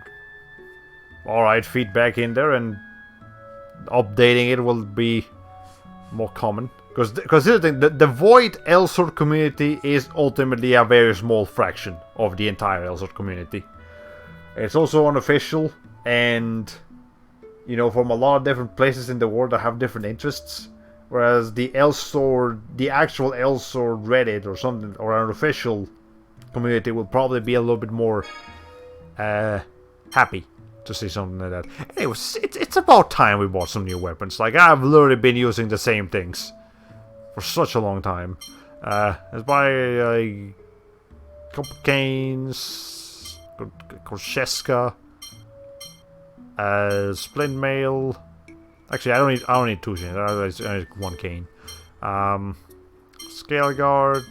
alright feedback in there, and updating it will be more common. Because here's the thing, the Void Elsword community is ultimately a very small fraction of the entire Elsword community. It's also unofficial, and, you know, from a lot of different places in the world that have different interests. Whereas the Elsword, the actual Elsword Reddit or something, or an official community will probably be a little bit more happy to see something like that. Anyways, it's about time we bought some new weapons. Like, I've literally been using the same things for such a long time. Let's buy a couple canes, Korcheska, Splint Mail. Actually, I don't need 2 chains. I need 1 cane. Scale guard.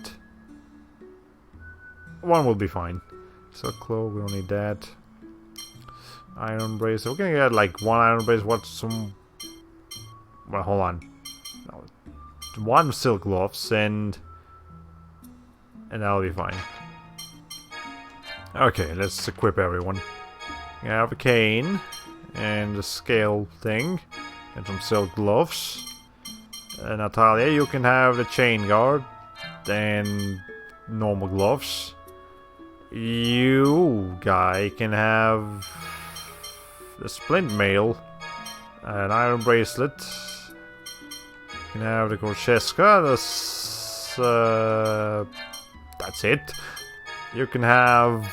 1 will be fine. Silk cloak, we don't need that. Iron brace. We're gonna get like 1 iron brace. What's some? Well, hold on. No, 1 silk gloves and that'll be fine. Okay, let's equip everyone. We have a cane and the scale thing. And some silk gloves. Natalia, you can have the chain guard and normal gloves. You guy can have the splint mail, an iron bracelet. You can have the Korcheska. That's it. You can have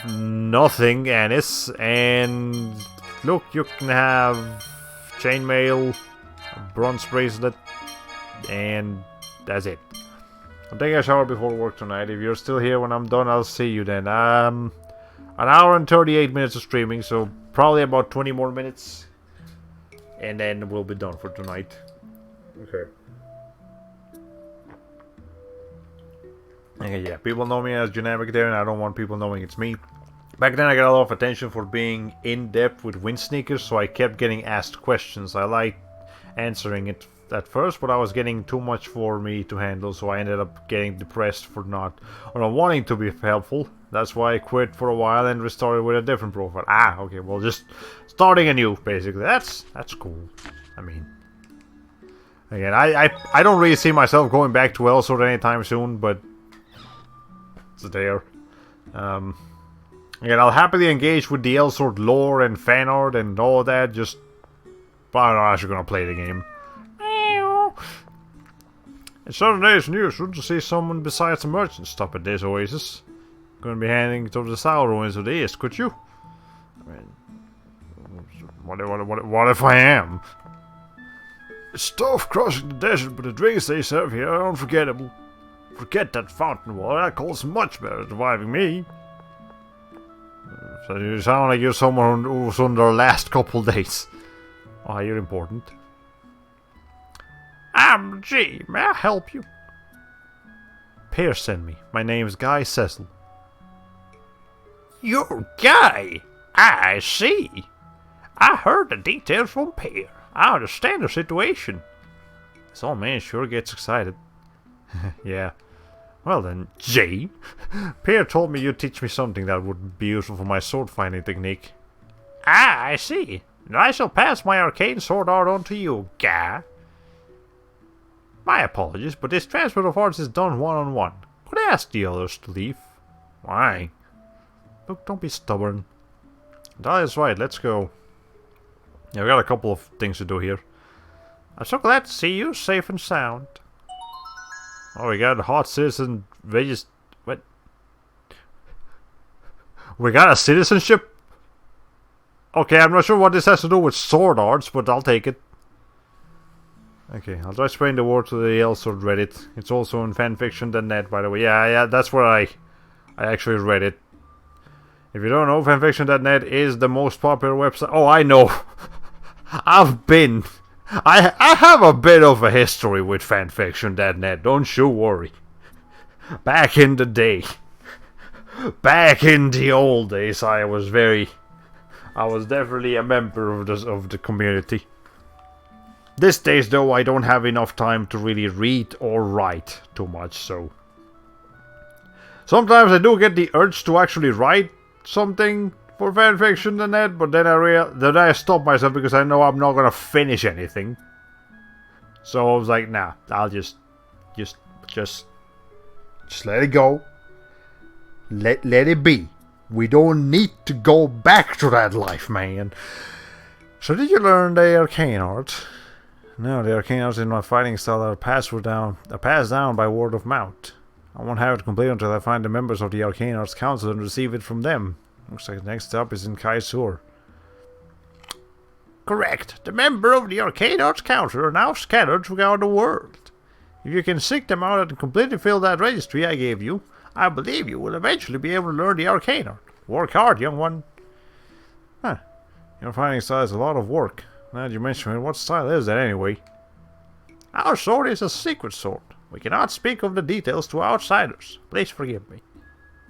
nothing, Anis, and look, you can have chainmail, a bronze bracelet, and that's it. I'll take a shower before work tonight. If you're still here when I'm done, I'll see you then. An hour and 38 minutes of streaming, so probably about 20 more minutes. And then we'll be done for tonight. Okay. Okay, yeah, people know me as Generic there, and I don't want people knowing it's me. Back then I got a lot of attention for being in-depth with wind sneakers, so I kept getting asked questions. I liked answering it at first, but I was getting too much for me to handle, so I ended up getting depressed for not wanting to be helpful. That's why I quit for a while and restarted with a different profile. Okay, well, just starting anew, basically. That's cool. I mean, again, I don't really see myself going back to Elsword anytime soon, but it's there. Again, I'll happily engage with the Elsword lore and fan art and all that, just... But I'm not actually gonna play the game. In Saturday's news, wouldn't you see someone besides the merchant stop at this oasis? Gonna be handing to the Zao ruins of the east, could you? I mean... What if I am? It's tough crossing the desert, but the drinks they serve here are unforgettable. Forget that fountain water, that calls much better surviving me. So you sound like you're someone who's on their last couple days. Oh, you're important. I'm G. May I help you? Peer sent me. My name's Guy Cecil. You're Guy? I see. I heard the details from Peer. I understand the situation. This old man sure gets excited. Yeah. Well then, G. Peer told me you'd teach me something that would be useful for my sword finding technique. I see. And I shall pass my arcane sword art on to you, Guy. My apologies, but this transfer of arts is done one-on-one. Could I ask the others to leave? Why? Look, don't be stubborn. That is right, let's go. Yeah, we got a couple of things to do here. I'm so glad to see you safe and sound. Oh, we got a hot citizen what? We got a citizenship? Okay, I'm not sure what this has to do with sword arts, but I'll take it. Okay, I'll try spreading the word to the Elsword Reddit. It's also on fanfiction.net, by the way. Yeah, that's where I actually read it. If you don't know, fanfiction.net is the most popular website. Oh, I know. I have a bit of a history with fanfiction.net. Don't you worry. Back in the day, back in the old days, I was definitely a member of the community. These days, though, I don't have enough time to really read or write too much, so sometimes I do get the urge to actually write something for fanfiction.net, but then I stop myself because I know I'm not gonna finish anything. So I was like, nah, I'll just let it go. Let it be. We don't need to go back to that life, man. So did you learn the arcane art? No, the arcane arts in my fighting style are passed down by word of mouth. I won't have it complete until I find the members of the Arcane Arts Council and receive it from them. Looks like the next stop is in Kaisur. Correct. The members of the Arcane Arts Council are now scattered throughout the world. If you can seek them out and completely fill that registry I gave you, I believe you will eventually be able to learn the arcane art. Work hard, young one. Huh. Your fighting style is a lot of work. Now that you mention it, what style is that anyway? Our sword is a secret sword. We cannot speak of the details to outsiders. Please forgive me.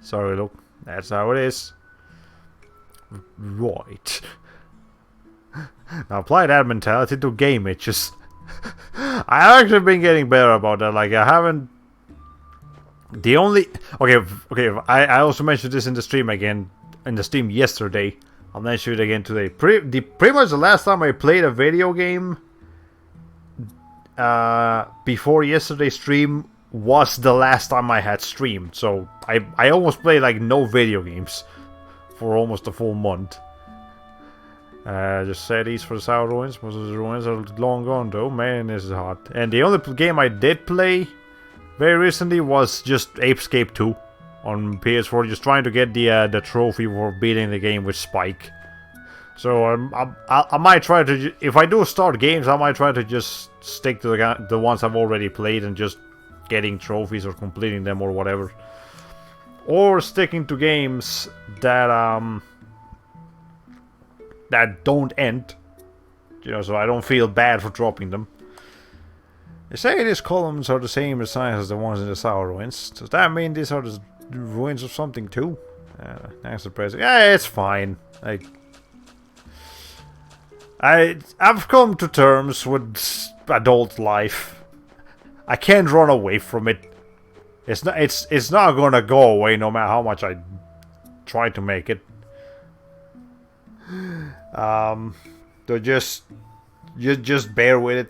Sorry, look. That's how it is. Right. Now apply that mentality to game itches. I've actually been getting better about that. Like, I haven't... The only... Okay, I also mentioned this in the stream again. In the stream yesterday. I'll mention it again today. Pretty much the last time I played a video game before yesterday's stream was the last time I had streamed. So I almost played like no video games for almost a full month. Just said these for the Sour Ruins. Most of the ruins are long gone though. Man, this is hot. And the only game I did play very recently was just Apescape 2 on PS4, just trying to get the trophy for beating the game with Spike. So I might try to, if I do start games, I might try to just stick to the ones I've already played and just getting trophies or completing them or whatever. Or sticking to games that that don't end, you know, so I don't feel bad for dropping them. They say these columns are the same size as the ones in the Sour Ruins. Does that mean these are the ruins of something too? Thanks for praising. Yeah, it's fine. I've come to terms with adult life. I can't run away from it. It's not gonna go away no matter how much I try to make it. So just bear with it.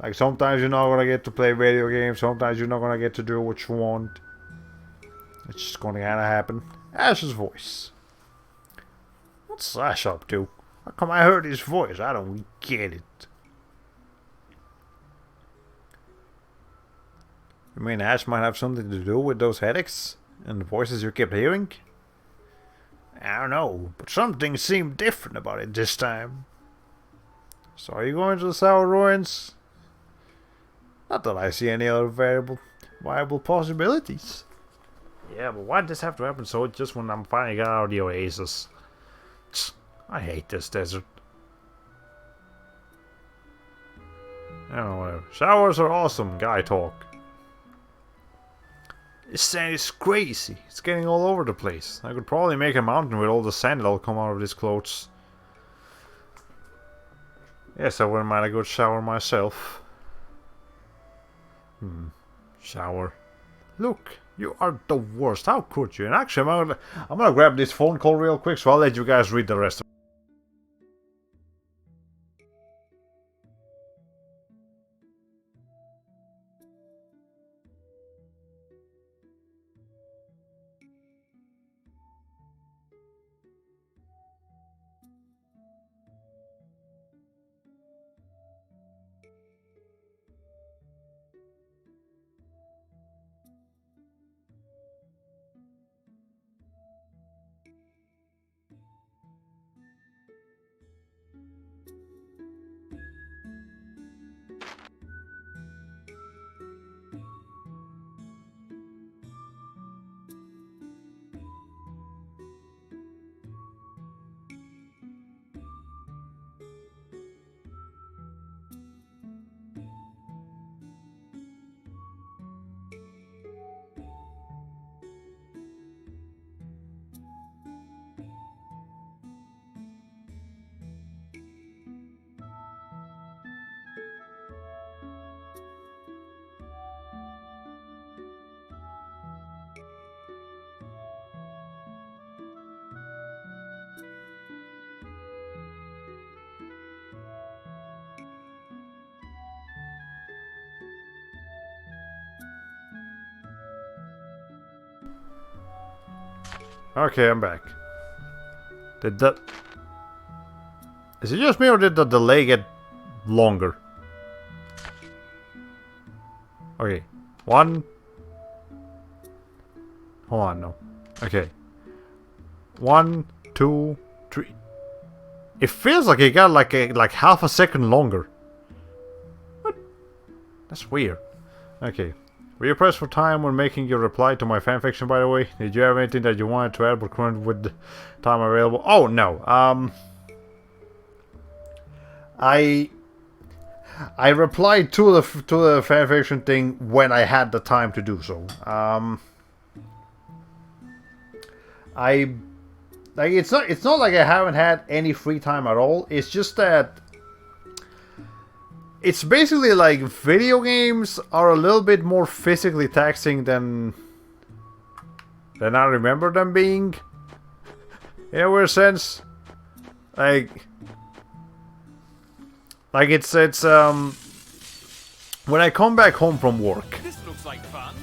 Like, sometimes you're not gonna get to play video games, sometimes you're not gonna get to do what you want. It's just gonna kinda happen. Ash's voice. What's Ash up to? How come I heard his voice? I don't get it. You mean Ash might have something to do with those headaches? And the voices you kept hearing? I don't know, but something seemed different about it this time. So are you going to the Sour Ruins? Not that I see any other viable possibilities. Yeah, but why did this have to happen so just when I'm finally got out of the oasis? I hate this desert. Oh, whatever. Showers are awesome, guy talk. This sand is crazy. It's getting all over the place. I could probably make a mountain with all the sand that'll come out of these clothes. Yes, I wouldn't mind a good shower myself. Shower. Look, you are the worst. How could you? And actually, I'm gonna grab this phone call real quick, so I'll let you guys read the rest of it. Okay, I'm back. Did that... Is it just me or did the delay get longer? Okay. 1... Hold on, no. Okay. 1, 2, 3. It feels like it got like half a second longer. What? That's weird. Okay. Were you pressed for time when making your reply to my fanfiction, by the way? Did you have anything that you wanted to add but couldn't with the time available? Oh, no. I replied to the fanfiction thing when I had the time to do so. It's not like I haven't had any free time at all. It's just that it's basically like video games are a little bit more physically taxing than I remember them being. In a weird sense. Like it's when I come back home from work, This looks like fun.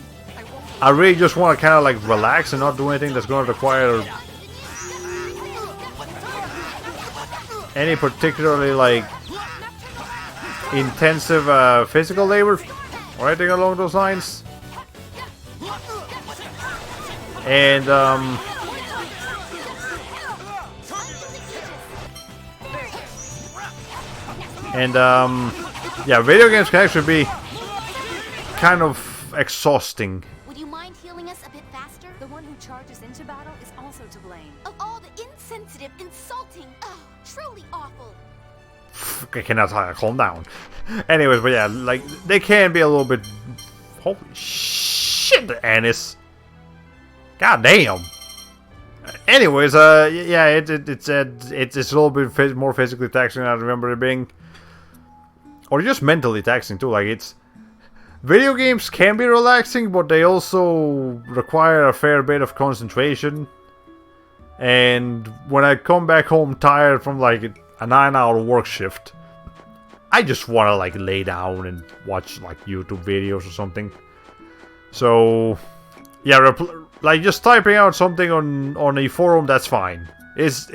I really just want to kind of like relax and not do anything that's going to require any particularly like intensive physical labor or anything along those lines. And yeah, video games can actually be kind of exhausting. Would you mind healing us a bit faster? The one who charges into battle is also to blame. Of all the insensitive, insulting, truly awful. I cannot calm down. Anyways, but yeah, like they can be a little bit. Holy shit, Anis! God damn. Anyways, yeah, it's a little bit more physically taxing than I remember it being, or just mentally taxing too. Like it's video games can be relaxing, but they also require a fair bit of concentration. And when I come back home tired from like a 9-hour work shift, I just want to like lay down and watch like YouTube videos or something. So yeah, like just typing out something on a forum, that's fine. It's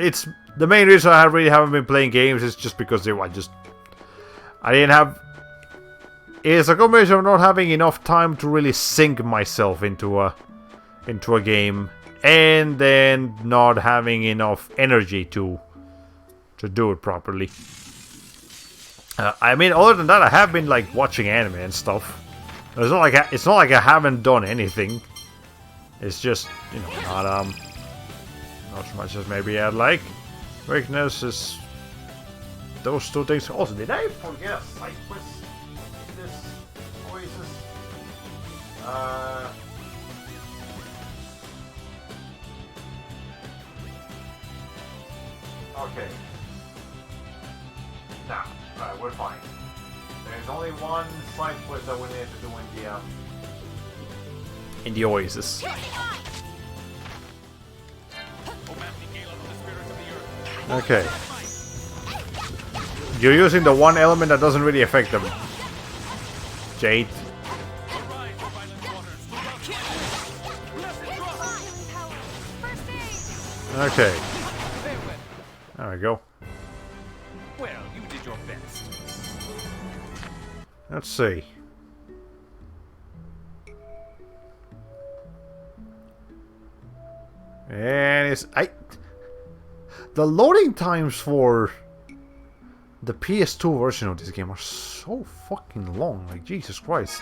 the main reason I really haven't been playing games is just because I didn't have. It's a combination of not having enough time to really sink myself into a game, and then not having enough energy to do it properly. I mean, other than that, I have been like watching anime and stuff. It's not like I haven't done anything. It's just, you know, not as much as maybe I'd like. Weakness is those two things. Also, did I forget a side quest in this Oasis? Okay. Nah, alright, we're fine. There's only one side quest that we need to do in the Oasis. Okay. You're using the one element that doesn't really affect them. Jade. Okay. There we go. Well, you did your best. Let's see. And the loading times for the PS2 version of this game are so fucking long. Like, Jesus Christ.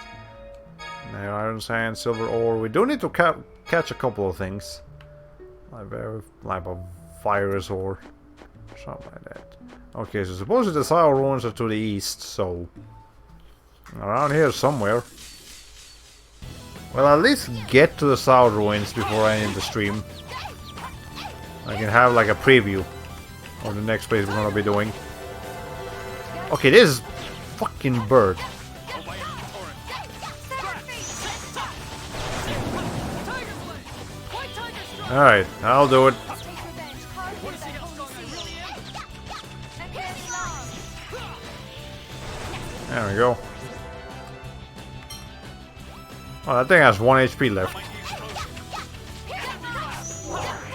Now, iron, sand, silver ore. We do need to catch a couple of things. Like a virus ore. Something like that. Okay, so supposedly the Sour Ruins are to the east, so around here somewhere. Well, at least get to the Sour Ruins before I end the stream. I can have like a preview of the next place we're gonna be doing. Okay, this is fucking bird. Alright, I'll do it. There we go. Oh, that thing has 1 HP left.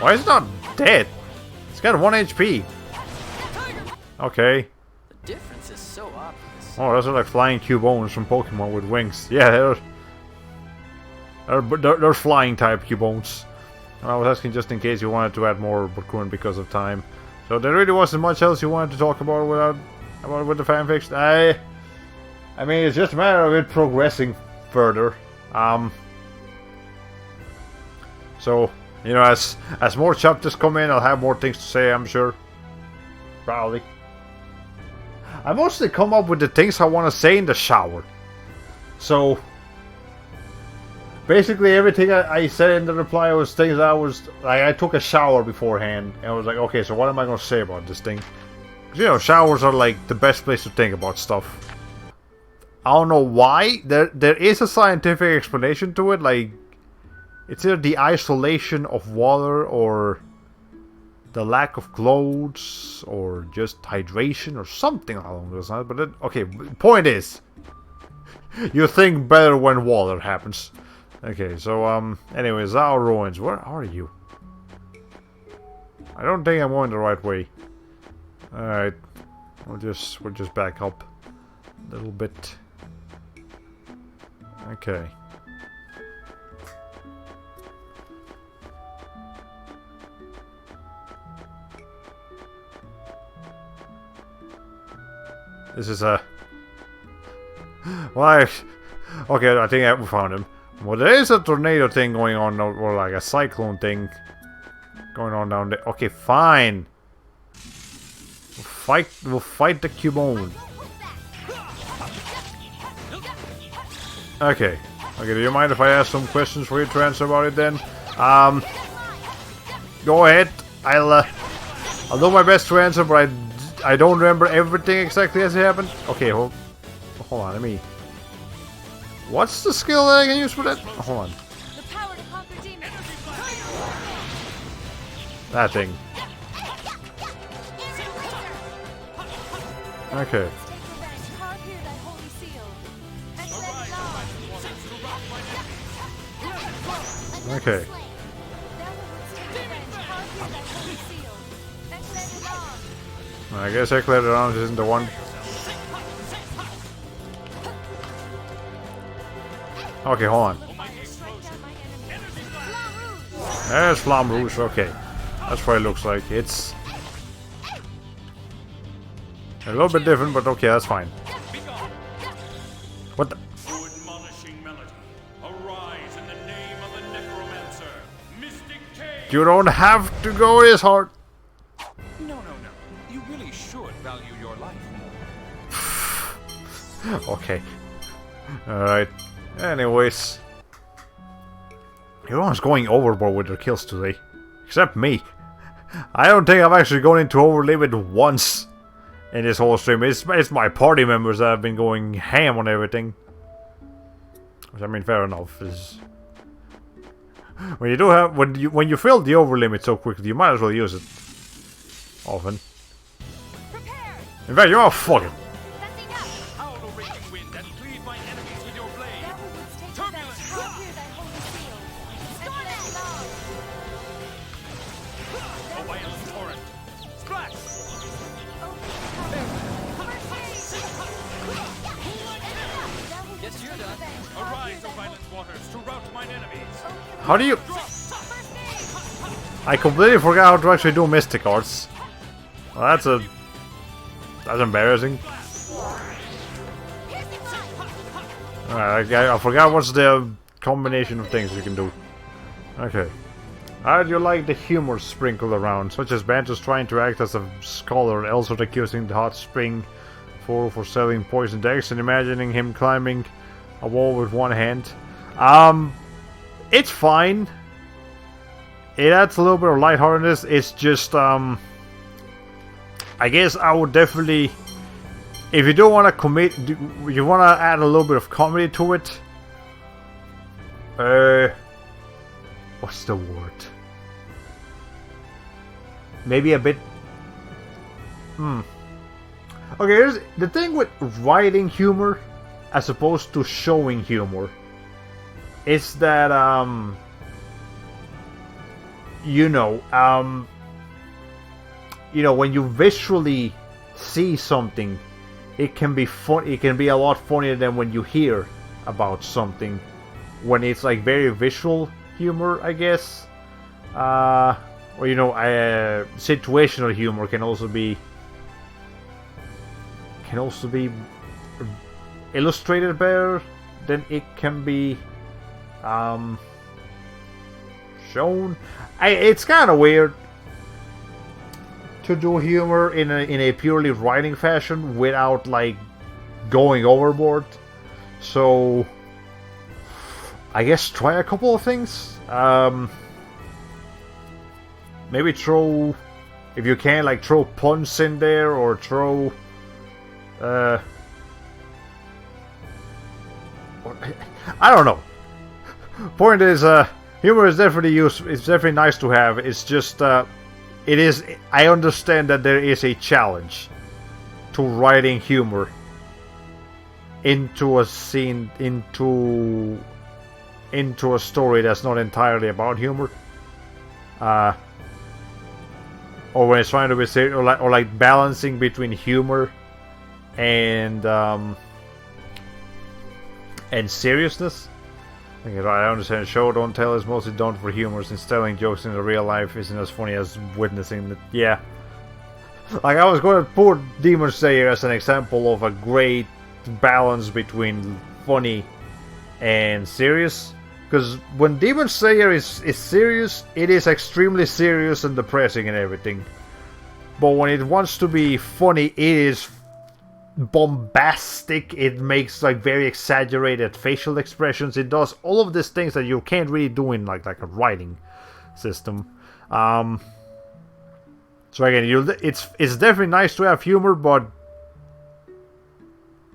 Why is it not dead? It's got 1 HP. Okay. The difference is so obvious. Oh, those are like flying Cubones from Pokemon with wings. Yeah, they're flying type Cubones. And I was asking just in case you wanted to add more, but couldn't because of time. So there really wasn't much else you wanted to talk about with the fanfics. I mean, it's just a matter of it progressing further. So, you know, as more chapters come in, I'll have more things to say, I'm sure. Probably. I mostly come up with the things I want to say in the shower. So, basically everything I said in the reply was things that I took a shower beforehand. And I was like, okay, so what am I going to say about this thing? 'Cause, you know, showers are like the best place to think about stuff. I don't know why. There is a scientific explanation to it. Like, it's either the isolation of water or the lack of clothes or just hydration or something along those lines. But okay, point is, you think better when water happens. Okay, so anyways, Zao Ruins, where are you? I don't think I'm going the right way. All right, we'll just back up a little bit. Okay. This is a... Why? Okay, I think we found him. Well, there is a tornado thing going on, or like a cyclone thing going on down there. Okay, fine. We'll fight the Cubone. Okay. Okay, do you mind if I ask some questions for you to answer about it then? Go ahead. I'll do my best to answer, but I don't remember everything exactly as it happened. Okay, hold on, let me... What's the skill that I can use for that? Hold on. The power to conquer demons. That thing. Okay. Okay. I guess Eclair isn't the one. Okay, hold on. There's Flamme Rouge, okay. That's what it looks like. It's a little bit different, but okay, that's fine. What the? You don't have to go this hard. No. You really should value your life more. Okay. Alright. Anyways. Everyone's going overboard with their kills today. Except me. I don't think I've actually gone into over limit once in this whole stream. It's my party members that have been going ham on everything. Which, I mean, fair enough. When you do have when you fill the over limit so quickly, you might as well use it often. In fact, you're all fucking. How do you... I completely forgot how to actually do Mystic Arts. Well, that's embarrassing. Alright, I forgot what's the combination of things you can do. Okay. How do you like the humor sprinkled around, such as Bantus trying to act as a scholar and Elsword accusing the hot spring for selling poisoned eggs and imagining him climbing a wall with one hand? It's fine. It adds a little bit of lightheartedness. It's just, I guess I would definitely, if you do want to commit, you want to add a little bit of comedy to it. What's the word? Maybe a bit. Okay, here's the thing with writing humor, as opposed to showing humor. It's that you know, when you visually see something, it can be fun. It can be a lot funnier than when you hear about something. When it's like very visual humor, I guess. Or situational humor can also be illustrated better than it can be shown. It's kind of weird to do humor in a purely writing fashion without like going overboard. So I guess try a couple of things. Maybe throw, if you can, like throw puns in there, or throw I don't know. Point is, humor is definitely useful. It's definitely nice to have. It's just, it is. I understand that there is a challenge to writing humor into a scene, into a story that's not entirely about humor. Or when it's trying to be serious, or like balancing between humor and seriousness. I understand the show don't tell is mostly done for humor, since telling jokes in the real life isn't as funny as witnessing it. Yeah. Like, I was going to put Demon Slayer as an example of a great balance between funny and serious. Because when Demon Slayer is serious, it is extremely serious and depressing and everything. But when it wants to be funny, it is bombastic. It makes like very exaggerated facial expressions. It does all of these things that you can't really do in like a writing system. So again, it's definitely nice to have humor, but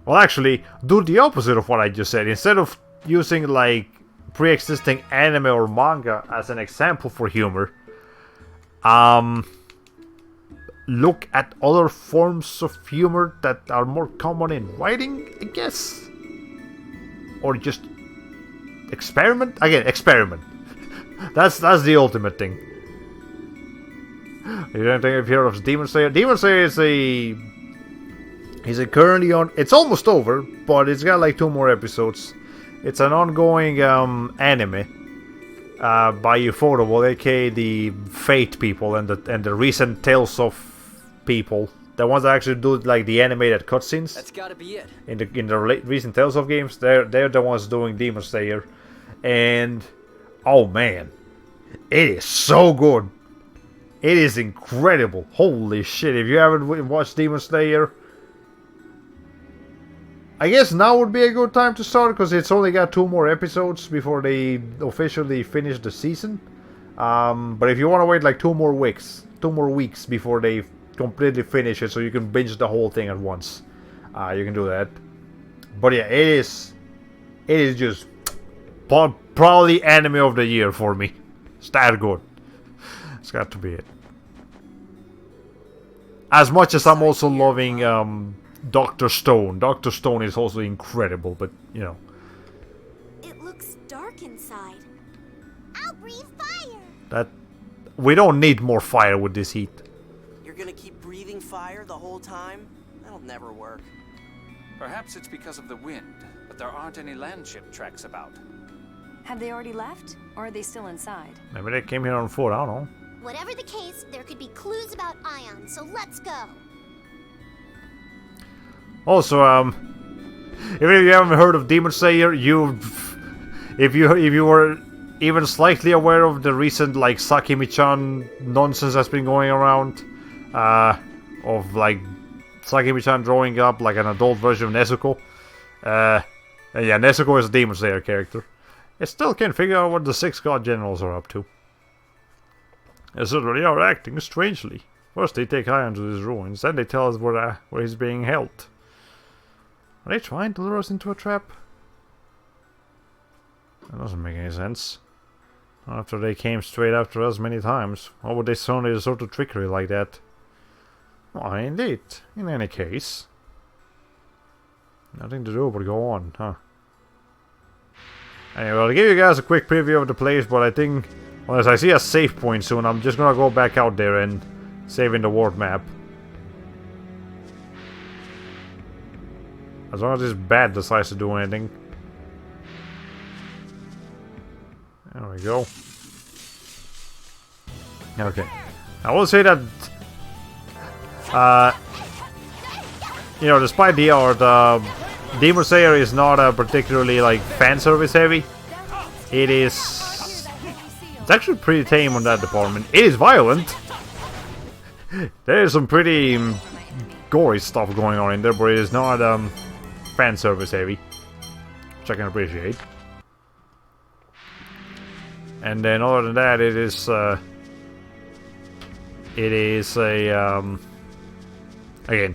well, actually, do the opposite of what I just said. Instead of using like pre-existing anime or manga as an example for humor, look at other forms of humor that are more common in writing, I guess, or just experiment. That's the ultimate thing. You don't think you've heard of Demon Slayer? Demon Slayer is currently on. It's almost over, but it's got like 2 more episodes. It's an ongoing anime by Ufotable, aka the Fate people, and the recent Tales of people, the ones that actually do like the animated cutscenes. That's gotta be it. In the recent Tales of games, they're the ones doing Demon Slayer, and oh man, it is so good. It is incredible. Holy shit! If you haven't watched Demon Slayer, I guess now would be a good time to start, because it's only got 2 more episodes before they officially finish the season. But if you want to wait like 2 more weeks before they completely finish it, so you can binge the whole thing at once, you can do that. But yeah, it is just probably anime of the year for me. It's that good. It's got to be it. As much as I'm also loving Dr. Stone. Dr. Stone is also incredible, but you know. It looks dark inside. I'll breathe fire. That we don't need more fire with this heat. You're gonna keep breathing fire the whole time? That'll never work. Perhaps it's because of the wind, but there aren't any landship tracks about. Have they already left, or are they still inside? Maybe they came here on foot, I don't know. Whatever the case, there could be clues about Ion, so let's go. Also, even if you haven't heard of Demon Slayer, if you were even slightly aware of the recent like Sakimi-chan nonsense that's been going around, of like Sakimi-chan drawing up like an adult version of Nezuko, and yeah, Nezuko is a Demon Slayer character. I still can't figure out what the 6 God Generals are up to. They certainly are acting strangely. First they take Ion to his ruins, then they tell us where he's being held. Are they trying to lure us into a trap? That doesn't make any sense. After they came straight after us many times, why would they suddenly resort to trickery like that? Why, indeed. In any case. Nothing to do but go on, huh? Anyway, I'll give you guys a quick preview of the place, but I think Unless I see a save point soon, I'm just gonna go back out there and save in the world map. As long as this bat decides to do anything. There we go. Okay. I will say that, you know, despite the art, Demon Slayer is not particularly like fan service heavy. It is. It's actually pretty tame on that department. It is violent. There is some pretty gory stuff going on in there, but it is not fan service heavy, which I can appreciate. And then other than that, it is a again,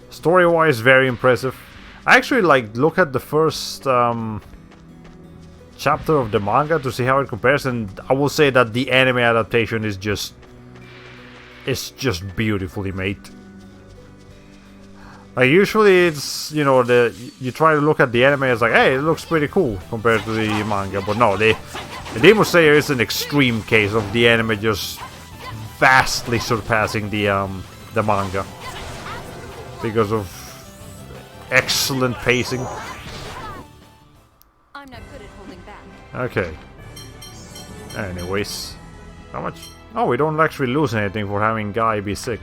story-wise very impressive. I actually like look at the first chapter of the manga to see how it compares, and I will say that the anime adaptation is just beautifully made. Like usually it's, you know, you try to look at the anime, it's like, hey, it looks pretty cool compared to the manga, but no, the Demon Slayer is an extreme case of the anime just vastly surpassing the manga because of excellent pacing. I'm not good at holding back. Okay. Anyways, how much? Oh, we don't actually lose anything for having Guy be sick.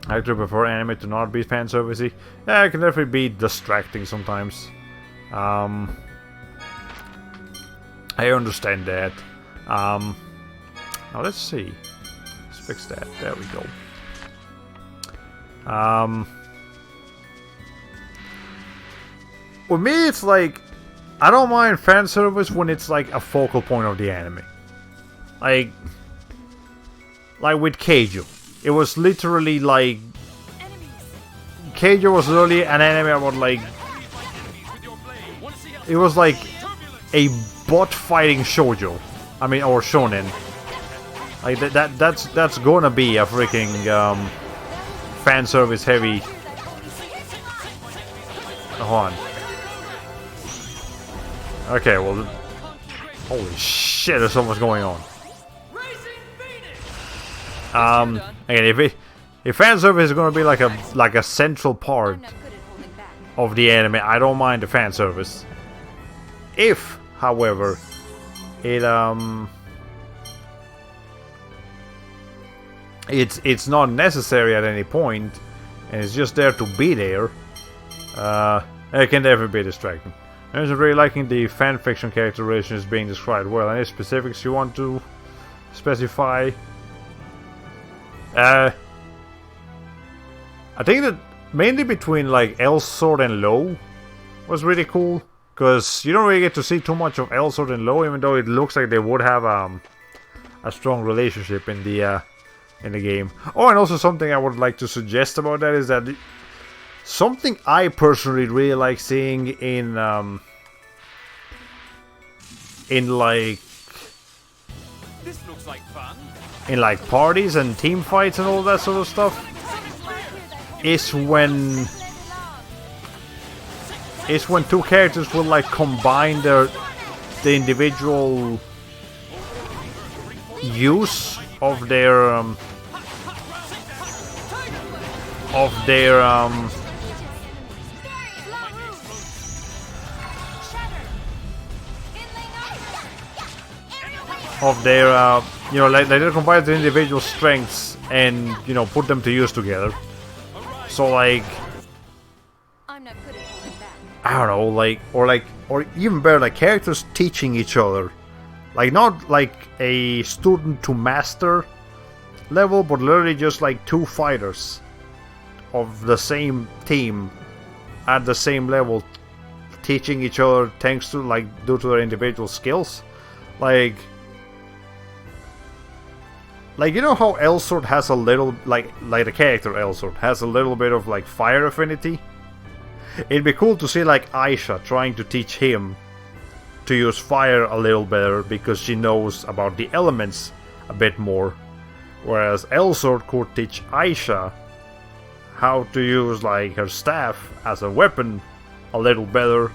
I actually prefer anime to not be fan servicey. Yeah, it can definitely be distracting sometimes. I understand that. Now let's see. Let's fix that. There we go. With me, it's like I don't mind fan service when it's like a focal point of the anime. Like with Keijo. It was literally like Keijo was literally an anime about like it was like a bot fighting shoujo. I mean, or shonen. Like that's gonna be a freaking fan service heavy. Hold on. Okay, well, holy shit, there's so much going on. Again, if fan service is gonna be like a central part of the anime, I don't mind the fan service. If, however, it's not necessary at any point, and it's just there to be there, it can never be distracting. I'm just really liking the fanfiction characterizations being described well. Any specifics you want to specify? I think that mainly between like Elsword and Low was really cool, because you don't really get to see too much of Elsword and Low, even though it looks like they would have a strong relationship in the game. Oh, and also something I would like to suggest about that is that something I personally really like seeing in like This looks like fun. in like parties and team fights and all that sort of stuff is when two characters will like combine the individual use of their you know, like they combine their individual strengths and, you know, put them to use together. So like, I'm not good at holding back. I don't know, or even better, like characters teaching each other, like not like a student to master level, but literally just like two fighters of the same team at the same level teaching each other thanks to like due to their individual skills. Like you know how Elsword has a little like the character Elsword has a little bit of like fire affinity? It'd be cool to see like Aisha trying to teach him to use fire a little better because she knows about the elements a bit more, whereas Elsword could teach Aisha how to use like her staff as a weapon a little better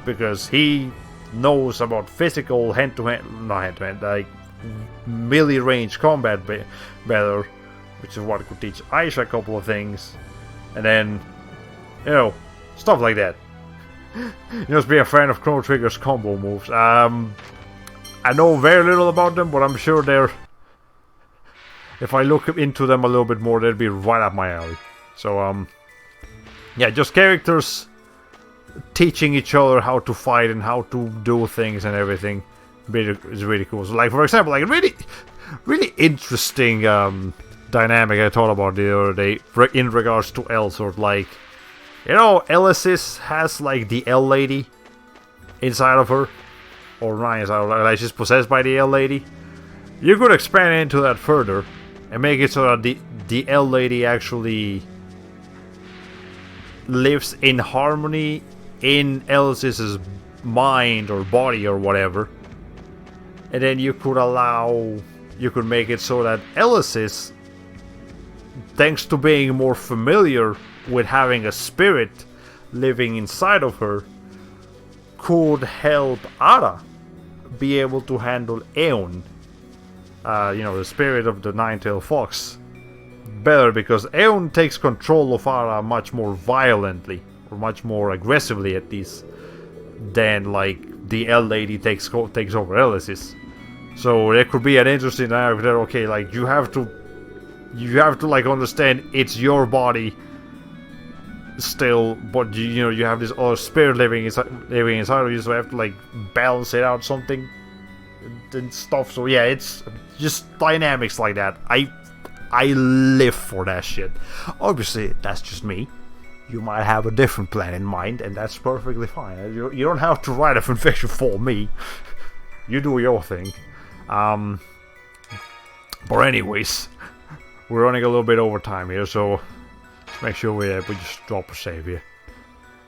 because he knows about physical hand-to-hand, not hand-to-hand, like melee range combat better, which is what could teach Aisha a couple of things, and then, you know, stuff like that. You must be a fan of Chrono Trigger's combo moves. I know very little about them, but I'm sure they're, if I look into them a little bit more, they'd be right up my alley. So, yeah, just characters teaching each other how to fight and how to do things and everything is really cool. So, like, for example, like, really interesting dynamic I thought about the other day in regards to Elsword. Like, you know, Elysis has, like, the L Lady inside of her. Or not inside of her, like, she's possessed by the L Lady. You could expand into that further and make it so that the L Lady actually lives in harmony in Elysis's mind or body or whatever. And then you could make it so that Elysis, thanks to being more familiar with having a spirit living inside of her, could help Ara be able to handle Aeon, you know, the spirit of the Nine-Tailed Fox, better, because Aeon takes control of Ara much more violently, or much more aggressively at least, than like the L Lady takes over Elysis. So there could be an interesting dynamic there. Okay, like you have to like understand it's your body still, but you know you have this other spirit living inside of you, so you have to like balance it out something and stuff. So yeah, it's just dynamics like that. I live for that shit. Obviously, that's just me. You might have a different plan in mind, and that's perfectly fine. You don't have to write a fanfiction for me. You do your thing. But anyways, we're running a little bit over time here, so make sure we just drop a save here.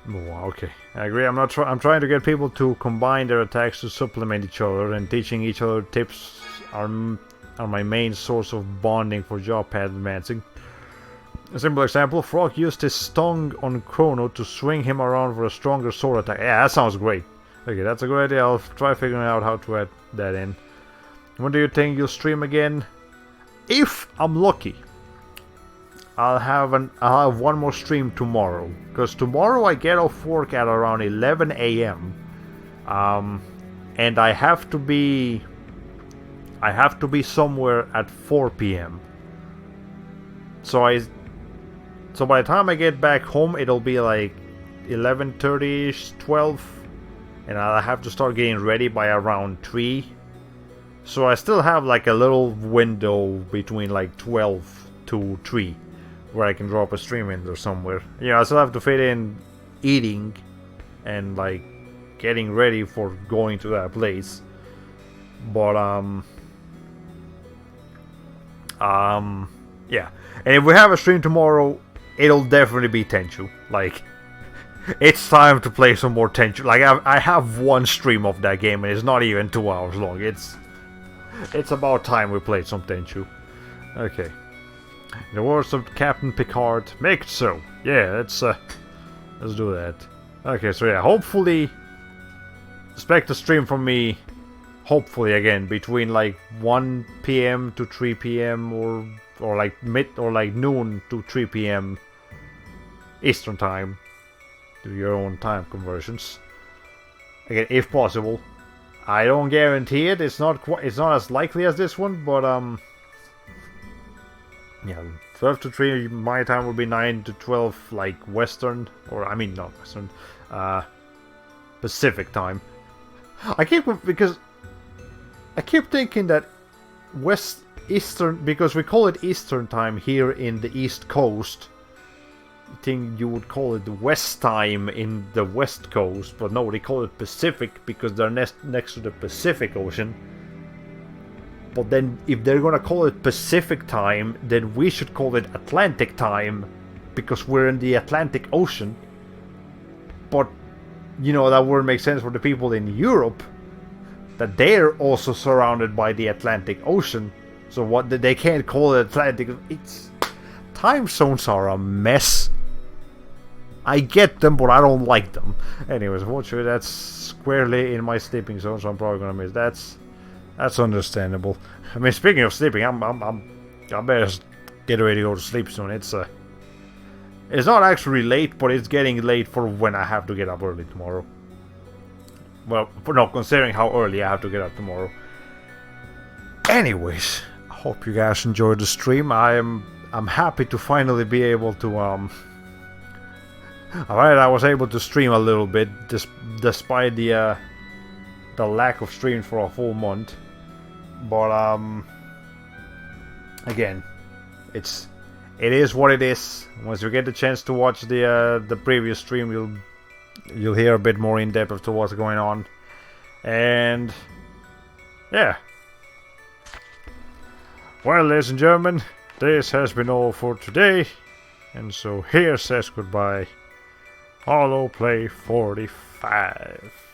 Oh, okay, I agree. I'm trying to get people to combine their attacks to supplement each other, and teaching each other tips are my main source of bonding for job pad advancing. A simple example: Frog used his tongue on Chrono to swing him around for a stronger sword attack. Yeah, that sounds great. Okay, that's a good idea. I'll try figuring out how to add that in. When do you think you'll stream again? If I'm lucky, I'll have one more stream tomorrow, because tomorrow I get off work at around 11 a.m. And I have to be somewhere at 4 p.m. So by the time I get back home, it'll be like 11:30ish, 12, and I'll have to start getting ready by around 3. So I still have like a little window between like 12 to 3 where I can drop a stream in or somewhere. Yeah, I still have to fit in eating and like getting ready for going to that place. But yeah. And if we have a stream tomorrow, it'll definitely be Tenchu. Like, it's time to play some more Tenchu. Like, I have one stream of that game, and it's not even 2 hours long. It's about time we played some Tenchu. Okay. In the words of Captain Picard, make it so. Yeah, let's do that. Okay, so yeah, hopefully, expect a stream from me, hopefully again, between like 1 p.m. to 3 p.m. or like noon to 3 p.m. Eastern time. Do your own time conversions. Again, if possible. I don't guarantee it. It's not as likely as this one, but yeah, 12 to 3 my time will be 9 to 12 like Western, or I mean not Western, Pacific time. I keep thinking that Eastern, because we call it Eastern time here in the East Coast. I think you would call it West time in the West Coast, but no, they call it Pacific because they're next to the Pacific Ocean. But then, if they're gonna call it Pacific time, then we should call it Atlantic time because we're in the Atlantic Ocean. But, you know, that wouldn't make sense for the people in Europe, that they're also surrounded by the Atlantic Ocean. So what, they can't call it Atlantic. Time zones are a mess. I get them, but I don't like them. Anyways, fortunately, that's squarely in my sleeping zone, so I'm probably gonna miss. That's understandable. I mean, speaking of sleeping, I better get ready to go to sleep soon. It's not actually late, but it's getting late for when I have to get up early tomorrow. Well, no, considering how early I have to get up tomorrow. Anyways, I hope you guys enjoyed the stream. I'm happy to finally be able to Alright, I was able to stream a little bit despite the lack of streams for a full month. But again, it is what it is. Once you get the chance to watch the previous stream, you'll hear a bit more in depth as to what's going on. And yeah. Well, ladies and gentlemen, this has been all for today. And so here says goodbye, HoloPlay 45.